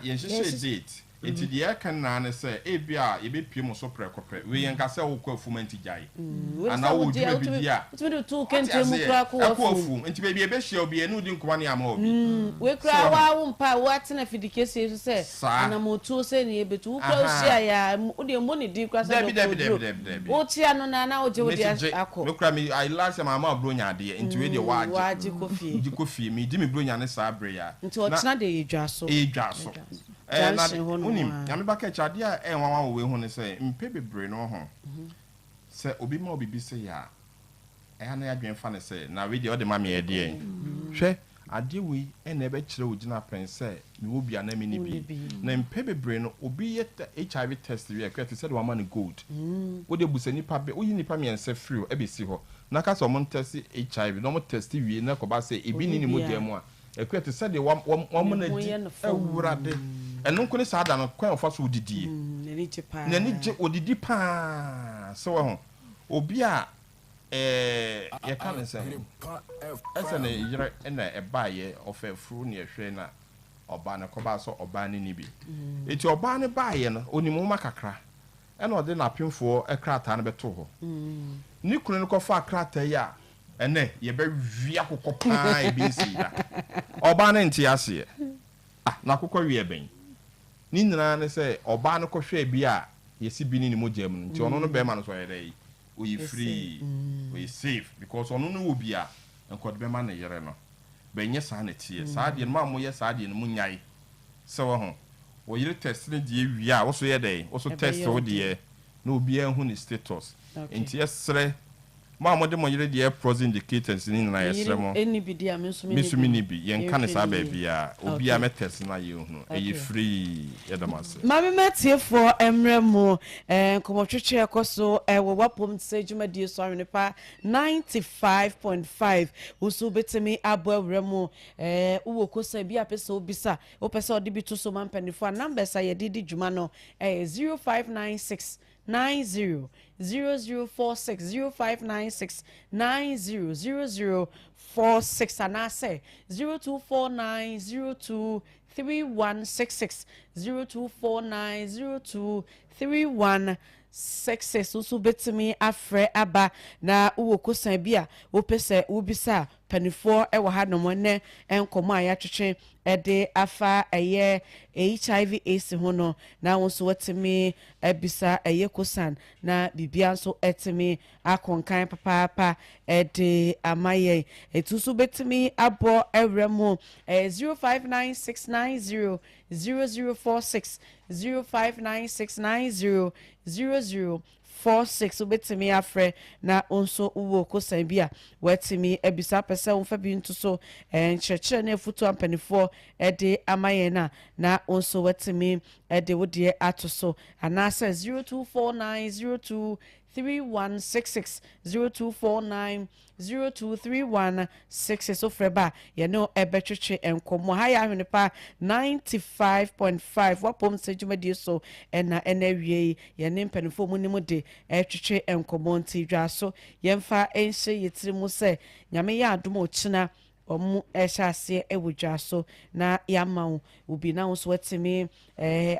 Ye she date. Enti de aka na ne say e bia ye be pie mo so prekopre. We yen ka say wo kwa fuma nti jai. Ana wo dua bi dia. Utimi do tu kente mu kra ko wo fum. Enti be be hia obi enu di nkoma ne ama obi. We kra wa wo mpa wo atena fidikese so say ana mo tu say ne betu wo kra hia ya wo de mo ne di kra say Debi. wo tia no na wo je wo dia akọ. Me kra me I last time ama bronya de enti we de wa ji kofi. Ji kofi me di me bronya ne sa bre ya. Nti o tena de edwa so. Na unim nyame ba ka chade a enwa wo we hu ne say mpe bebre no ho say obi ma obi bi say ya na ya dwen fa ne say na we de o de ma me e de hwe ade we na ebe kire wo gina pen say me wo bia na me ni bi na mpe bebre no obi ye HIV test we ekwete say wa ma ne gold wo de busani pa be wo yi nipa me ense free e be si ho na ka so mo test HIV no mo test we na ko ba say ebi ni mo de mu a ekwete say de wa mo na di ewurade enu nkone saada no kwan ofa so odidie nani je odidi pa so ho obi a ye ka ne se ese ne yire na eba ye ofa furu ne ehwe na oba ne ko ba so oba ne ni bi eti oba ne ba ye no onimu makakra ena ode na pemfo ekrata ne beto ho ni kunu ne ko fa krata ya ene ye be wi akokọ pa e bi si da oba ne nti ase na akokọ wi e ben ni nyina ne say oba no kohwe bi a yesi bi ni mogam nti ono no be ma no so yedai we free we safe because ono no obi a enko de be ma na yere no be nye sa na tie sa de no ma mo ye sa de no munyai se wo ho wo yire test ne die wi a wo so yedai wo so test wo de na obi a hu ni status nti yesre ma mo de mo yire de pros indicators ni na yesre mo eni bi dia me so mi bi yen kan sa ba bia obi a metest na ye hu e free yedamase ma me metie for emremo komotwetwe ekoso wo wapom tse dwumadie so Ahwenepa 95.5 usu betemi abo awremo wo kosa bi apesa obisa wo pesa odi bi to so man panifo numbers aye didi dwuma no 0596 90 0046 0596 90 0046 and I say 0249 023166 0249 023166 usu betimi afre aba na uwo kosan bia wo pese wo bisa panifo e wo ha no mo ne enkomo aya twetwe ede afa eye HIV AIDS hono na wonso watimi ebisa eye kosan na bibia nso etimi akonkan papa ede amaye etusu betimi abo ewremo 059690 0046 059690 0046 ubetimi afre na onso uwo kosan bia watimi ebisa pese wonfa bi nto so enchechire na futu ampanifo ede amaye na onso watimi ede wodie atoso anasa 0249 023166 0249 023166 so freba ye no ebetwetwe enkomo ha ya Ahwenepa 95.5 wapom sejumadi so na wie ye ne mpanifo mu nimu de etwetwe enkomo nti dwa so yemfa enhye yetiri mu se nyame ya adom ochina omu eshase ewudwa so na yama ubi na so watimi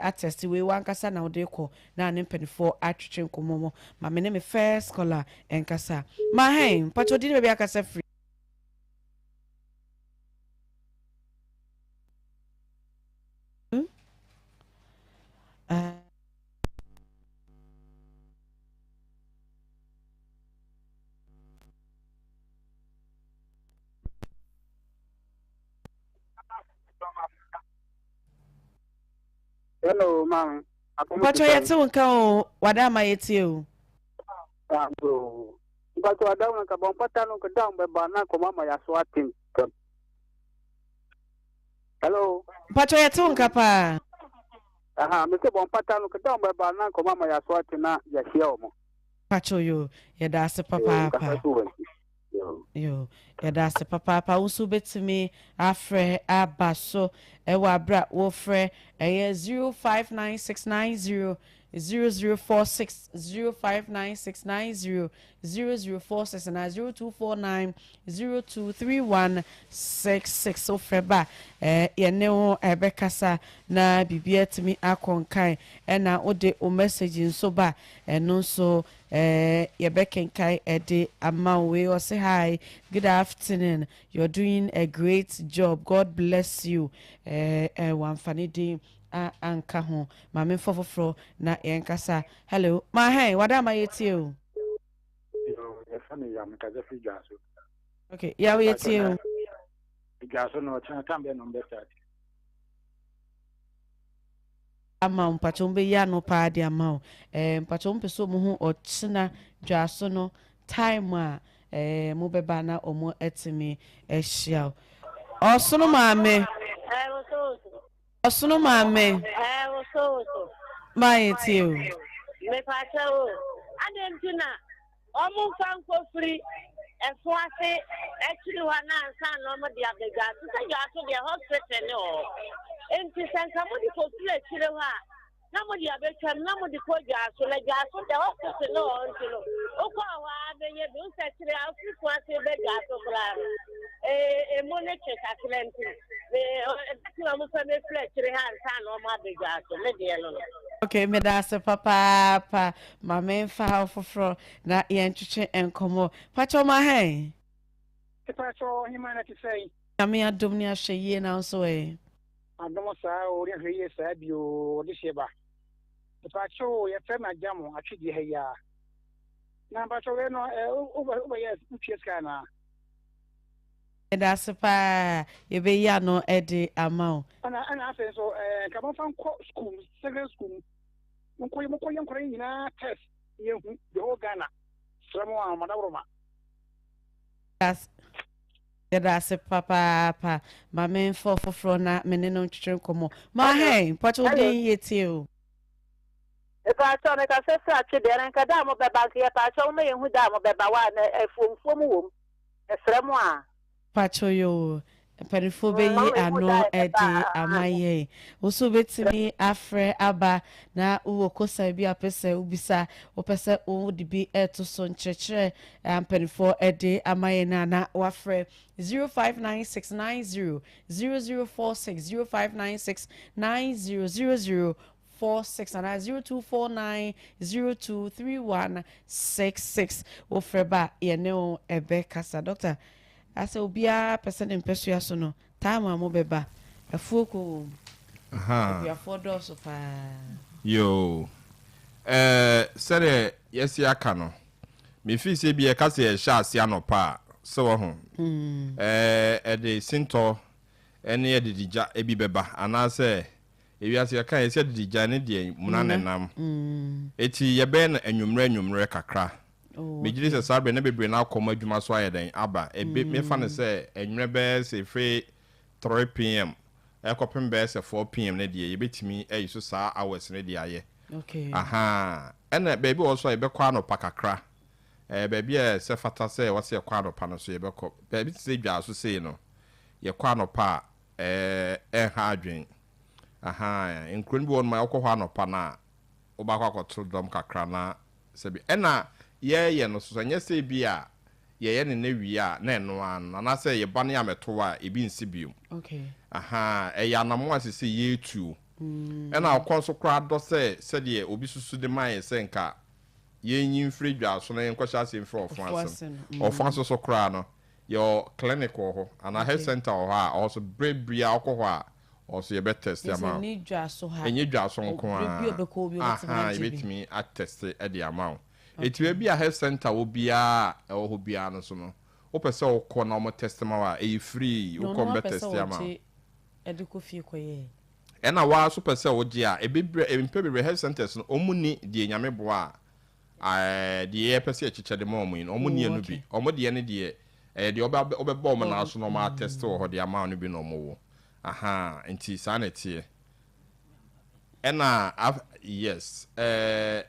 attest we wankasa na odeko na ne mpanifo atwetwe enkomo ma me ne me first scholar enkasa ma hein pato di be akasa free Hello, ma'am. pato yete wonka o wada ma yete o Pato wada wonka bon pata no ka down be ba na ko mama ya so atin Hello. Pacho ya tu nkapa. Aha, me se bon patano ke da mo ba na ko mama ya so atena ya hia omo. Pacho yo ya da se papa. Yo ya da se papa unsu betimi afre abaso ewa bra wo fre 059690 0046 059690 0046 and 0249 023166 so freba yene wo ebekasa na bibia timi akonkan na ode o message nso ba eno so yebekenkai ede amawe or say hi, good afternoon, you're doing a great job, God bless you. One funny day anka ho mame fofofro na yenkasa. Hello my hey, what am I to you? Okay, yeah, we at you. Ama mpachombe ya no pa di ama mpachompe so mu hu ochina dwaso no time a mo beba na omo etimi ehia osono maame osono maame my tiu me pacha o adentina omo fanko free efo ase actually wa na nsa no mo dia bega so say you are to the hospital no enti sanka mo di ko free chire wa na mo dia be twam na mo di ko ja so the hospital no onti no o ko wa be ye bi nsa chire afriko ase be ja so bra mo ne cheka klenti na mo fa me free chire ha nsa no mo bega so me dia no. Okay, me da se papa ma me fa foforo na ye ntwetwe enkomo pacho ma hen Pacho himana ti say me adom ni ahye na so adom sa ori hweye sa bio de sheba Pacho ye fe ma jamo atwidi ha ya na pacho we no over yes ucheska na da se pa ye be ya no ede amount ana afa so kama fan school secondary school mo koy nyina test ye hu de Ghana framo amadawroma yes da se papa ma men foforo na me ne no ntwetwe enkomo ma hen pacho din yetio Pacho me ka se sa chi de ran ka da mo beba ke pacho me hu da mo beba wa na efuomfuom wom efremo a pacho yo perifo be yi ano ede amaye oso betimi afre aba na uwo kosa bi apese ubisa opese o de bi eto so nchechre perifo ede amaye na wafre 059690 0046 059690 0046 and 0249 023166 ofreba yeneo ebe kasa doctor ase obia person in persua so no time a mo beba afuoko ya fodo so pa yo sere yes ya ka no me fi se bi e ka se sha ase anopa se wo ho e de sinto ene e de dija e bi beba anase ewiase ya kan ese de dija ne de munanenam eti ye be na anwumre kakra Mijiri se sarbe na bebre na akoma adwuma so ayeden aba ebe me fa ne se enwere be se free 3 pm ekopem be se 4 pm na die yebetimi ayiso saa hours na die aye okay aha ena baby also ebe kwa no pakakra baby e se fata se wase kwa no pa no so ebe ko baby se dwa so se no ye kwa no pa ha adwen aha enkron bi won ma akwa no pa na obakwa akotro dom kakra na se bi ena ye no so nya se bi a ye ne wi a na eno an na se ye ba ne ameto a ebi nsi biom okay aha ya na mo asese ye tu ena akonso kra do se de obi susu de man se nka ye nyin free dwa so na enkwasha ase mfro ofanso so kra no your clinic ho ana health center ho a also brebria akọ a also ye be test ama enyi dwa so ha enyi dwa so nko a bi obeko obi obetimi a test e de ama etiwe bi a health center wo bia e wo bia no so no wo pese wo kọ na mo test ma wa e free wo kọ be test ama e de ko fie koye ena wa so pese wo je a empebre health centers no omuni de nyame bo a de pese achiche de ma omu no omuni enu bi omo de ne de de obeba omo na so no ma test wo ho de ama no bi no mo wo aha nti sanity ena yes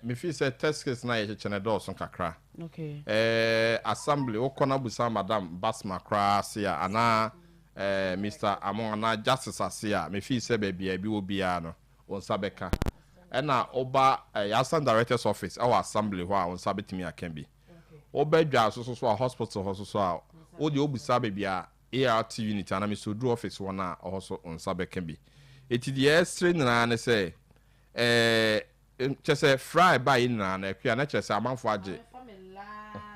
me feel say test case na ye chene dawson kakra okay assembly okona busa madam basma kra sia ana Mr. Amon na justice asia me feel say baby bi obia no on sabeka ena oba assistant director's office our assembly ho a on sabetimi akan oba dwa so a hospital ho so a o de obusa baby a ART unit ana me so do office wona also on sabeka bi eti de estre na ne say chese fry by na na akua na chese amanfo age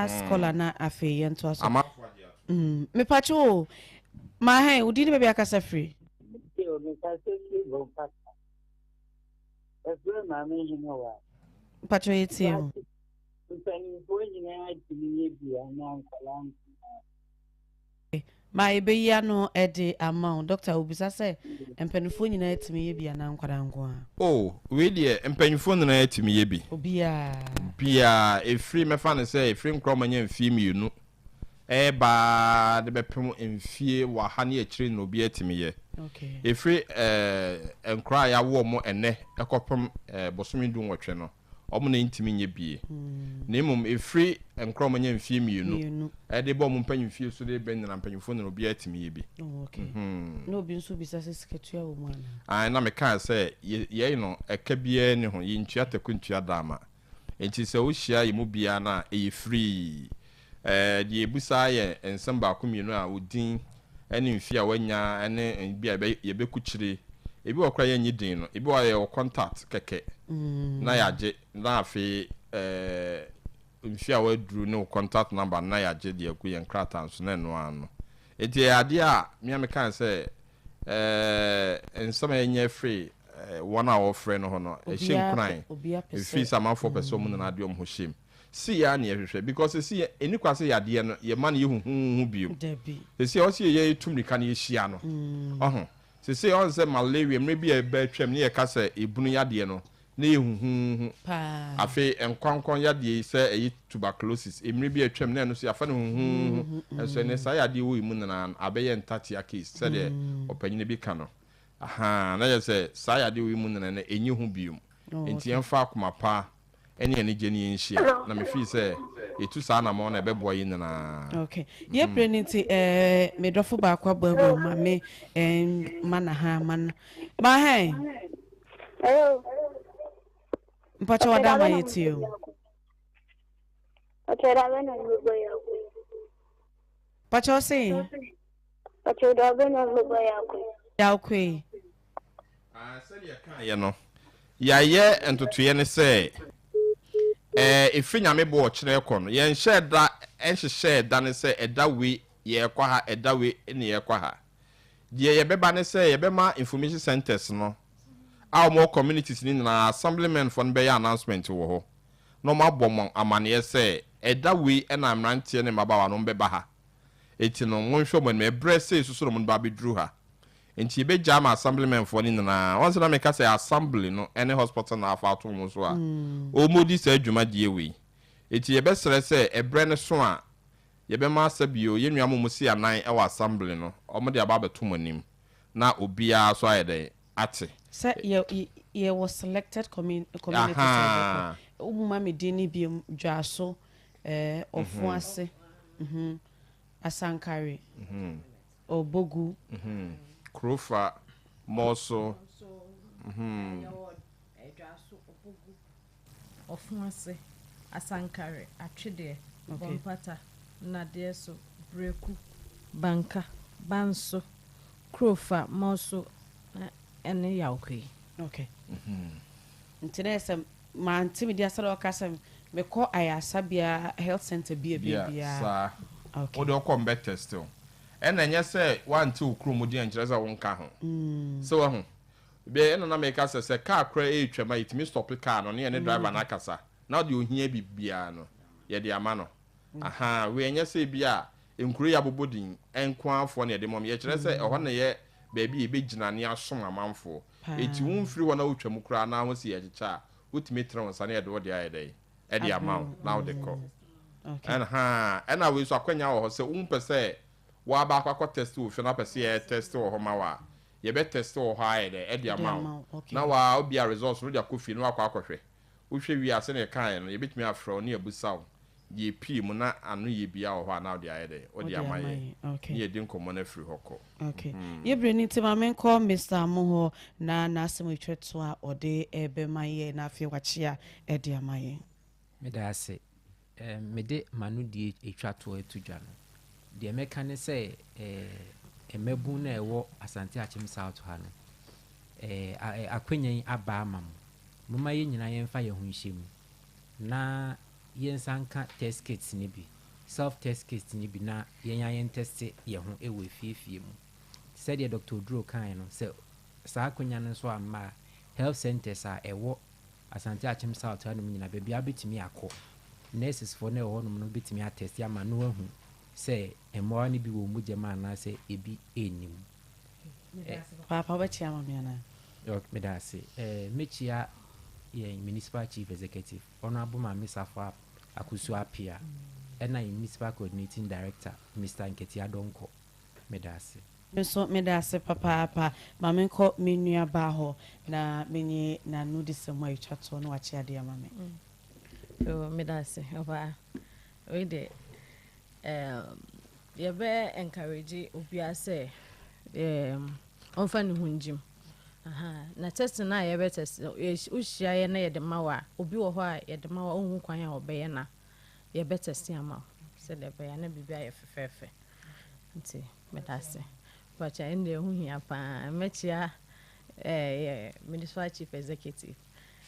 scholar na afe yento aso me pacho ma hen udi ni baby akasa free pacho yeti o ma ebe ya no ede amount doctor obisa say empanifo nyina etimi ye bia na nkwara nko oh we de empanifo na etimi ye bi bia efri mefa ne say efri nkromanya mfi mienu ba de bepem mfie wa ha ne akire no bi etimi ye okay efri enkra ya wo mo ene ekopem bosomi du nwotwe no omo na ntimi nye bie na emum efri enkromanya mfie mienu de bo mo mpanyimfie so de ben na mpanyimfo no bi etimi ye bi okay no bi nso bi sase siketua wo mu na me kan say ye no eka bia ne ho ye ntua takuntua dama enti se wo hia ye mu bia na e free de ebusa ye ensem ba ko mienu a odin ene mfie a wanya ene bia ye be kuchire ebi okra ye nyidin no ebi wa ye contact keke na yaje na afi mfie a wadru no contact number na yaje de aku ye nkrata nso na no ano eti ade a me kan say ensem enye free one hour free no ho no e shem kran e fi samanfo person mu na ade om ho shem si ya na ehwehwe because si eni kwase yade no ye man ye hu biom si o si ye tumrika na ye hia no ohun se on se malaria mrebi e ba twam ne ye ka se ebunu yade no na ye hu pa afi enkwankwan yade se e tuberculosis mrebi e twam na no so afa ne hu so ne sa yade wo imu na abeye ntati case se de opanyine bi ka no aha na ye se sa yade wo imu na enyi hu biom enti emfa akoma pa eni geni enhia na me fi say etu sa na mo na bebo yi na okay ye preniti me dofo ba kwa babu ma me mana ha man ma hai hello mpacho wada ma yeti o okay da bena lugo ya pacho si pacho da bena lugo ya okwe sali aka ye no ya ye entotoye ne say if nyame bo kire kono ye nhye da enhye da ne se eda we ye kwa ha eda we ne ye kwa ha die ye beba ne se ye bema information centers no our more communities ni na assemblymen for be announcement wo ho no ma bom amane se eda we na amrante ne mabawa no beba ha eti no monhwe mo me bre se susu no ba bedru ha enti be jam assemblymen for ni na once na me ka say assembly no any hospital na afa to mo so a o modi sa adwuma die we enti ye be sere say ebre ne so a ye be ma sabio ye nua mo si anan e wa assembly no o mo de aba beto monim na obia so ayede ate say ye was selected community umma me dini bi dwaso ofuase asankare obogu Krofa Moso Ofuase asankare atwede bompata nadeso breku banka banso Krofa Moso ene yaokwe okay ntinese ma ntimi dia sala okasem me ko ayasabia health center bia sa okay o de ko mbe test o ena nya se wanti okromo di ankyereza wonka ho so wa ho be ena na make se car kra etwama itimi stop car no ne driver na akasa na de ohia bibia no ye de ama no aha we nya se bia enkuru ya bobodin enko afo ne de mom ye kyerɛ se ɛhɔ na ye baabi e begina ne asom amanfo eti wonfiri wona otwam kra na ho se ye kyecha utimi tre wonsa ne de wo de ayedai e de ama na wo de kɔ okay ena we so akwanya wo se wompɛ se wa ba akwa test wo hwe na pɛ se ye test wo ho ma wa ye be test o high de e dia ma na wa obi a results no dia kofi no akwa akwhwe wo hwe wi ase ne kan no ye betimi afro ne abusaw ye pii mu na anu ye bia o ho na o dia de o dia ma ye ye din komo na free hoko okay ye bre ni tema men call Mr. Amoho na asem etweto a ode ebe maye na afie wachia e dia maye me da ase me de manu die etwato etudwa no de meka ne se emebu na ewo Asante Achim South ha no akwanyan aba amam mama ye nyina ye mfa ye ho nhyem na ye nsanka test kits ni bi self test kits ni bi na ye nya ye test ye ho ewo fiefie mu said ye Dr. Dro kan no se sa akwanyan no so amma health centers a ewo Asante Achim South ha no nyina be bia betimi akọ nurses for na ewo no no betimi attest ya ma no ahu se emwa ni bi wo mu jema na se ebi enim papa ba chia mama na yo me da se mechia ye municipal chief executive honorable Mami Safa Akusu Apia and municipal coordinating director Mr. Nketi Adonko me da se me da se papa mama ko menua ba ho na menye na no disemo etwato no wachi ade mama so me da se oba we de ye be encourage obi ase onfa ne hunjim na test na ye be test ushia ye na ye de mawa obi wo ho a ye de mawa ohun kwan a obeye na ye be test ama se de be ya na bibia ye fefefe nti me da se but ya ende hu hia pa mechia municipal chief executive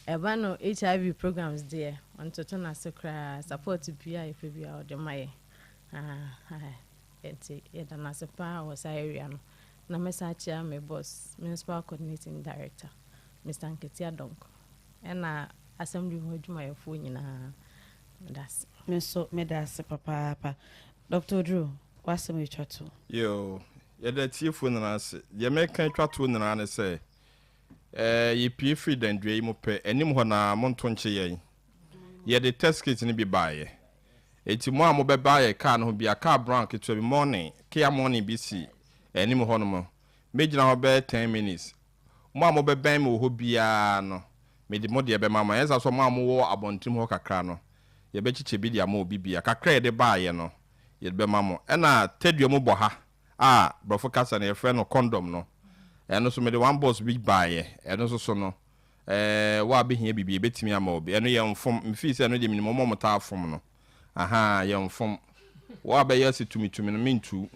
eba no HIV programs there on to na sekra support bia ye fe bia o de maye enti ye da na sepa o sa area no na mesachia me boss municipal coordinating director Mr. Nketi Adonko ena assembly ho djuma ye fo nyina das me da se papa Dr. Drew wasem etwato yo ye da tiefo na ase ye meka etwato na ne se ye pie free dan dwe mu pe enim ho na monto nche ye de test kit ni bi baaye eti mo amo beba ye car no bia car brown ketwa bi morning kia morning bc enim ho no mo mejina ho be 10 minutes mo amo beba me ho bia no me de mo de be mama yesa so mo amo wo abontim ho kakra no ye be chiche bi dia mo bibia kakra ye de baaye no ye be mamo na tedua mo bo ha brofo kasa na ye frɛ no condom no eno so me de one boss big baaye eno so no wa be hia bibia betimi ama obi eno ye mfom mfi se eno de minimum mo ta afom no ye mfom wa be yesi tumi no mintu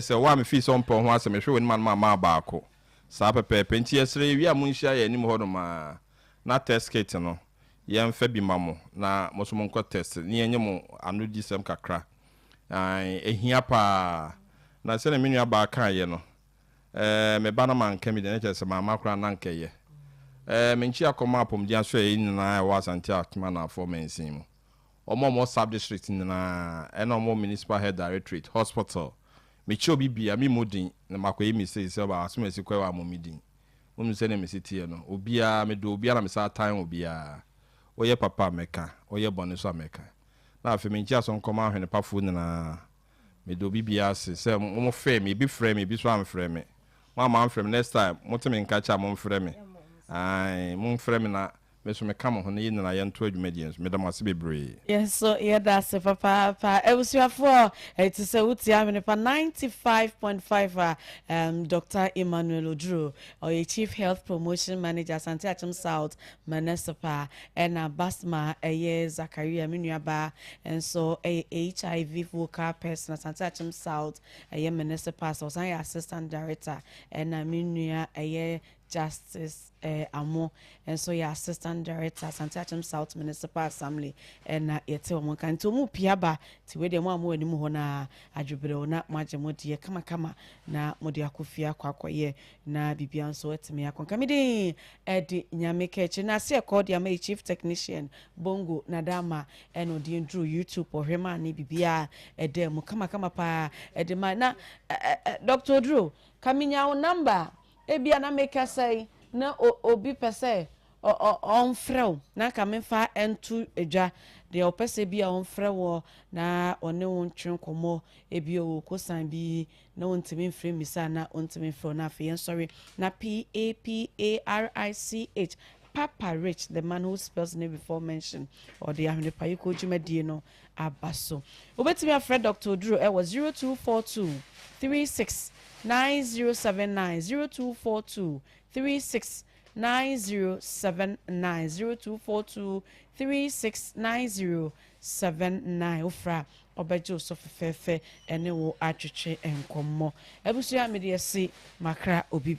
se wa me fi so mpo ho ase me hwe woni man ma baako sa pepe nti yesre wi amunhia ye nim ho no ma na test kit no ye mfa bi mamo na mo so mo nko test ni enye mo anu di sem kakra ehia pa na se na menu aba kan ye no me bana man kemi de ne se ma makra na nkeye me nchi akoma apom dia so e nyina wa Asante Achim na afọ mensin mu omo sub district na omo municipal head directorate hospital me chi obi bia me modin na makoyi mi se ba asumesi kwa wa momidin onu se na me sitie no obia me do obia na me sa time obia oye papa meka oye bone so meka na afi me nchi aso nkoma Ahwenepa fu na me do bibia se mo fe me bi frɛ me bi so am frɛ me mama am frɛ me next time mo te me nka cha mo frɛ me mo frɛ me na meso me kama ho na yin na yento adwumadi me da mase bebre yes so yeah that's it papa ebusuafo it is uti Ahwenepa 95.5 Dr. Emmanuel Oduro or chief health promotion manager Asante Achim South Municipal and Basma Zakaria Minuaba and so a HIV vocal person Asante Achim South Municipal so assistant director and Minua Justice Amo and so your assistant director Asante Achim South Municipal Assembly and yete omo kan to mu piaba ti we de mo amu anim ho na adwebere na magemo de kama na mo de akofia kwakoye na bibia nso etime akonka me de edi NYAMEKAAKYIRE na se call dia my chief technician Bongo Nadama and odi ndru YouTube ohwema na bibia ede mo kama pa ede ma na Dr. Oduro kaminya o number ebia na make say na obi pese on frɛw na ka memfa entu edwa de opese bi a on frɛw na one won twen komo ebi o kosan bi na ontimi mfrɛ misa na ontimi mfrɛ na afei sorry na PAPARICH Papa Rich, the man who spells name before mentioned, or the Ahwenepa Yuko Jumedi no abaso. Ubetimi afraid Dr. Drew, it was 0242 369079 0242 369079 0242 369079 Ufra obejo so fefefe ene wo atwetwe enkomo. Ebusu ya me de se makra obi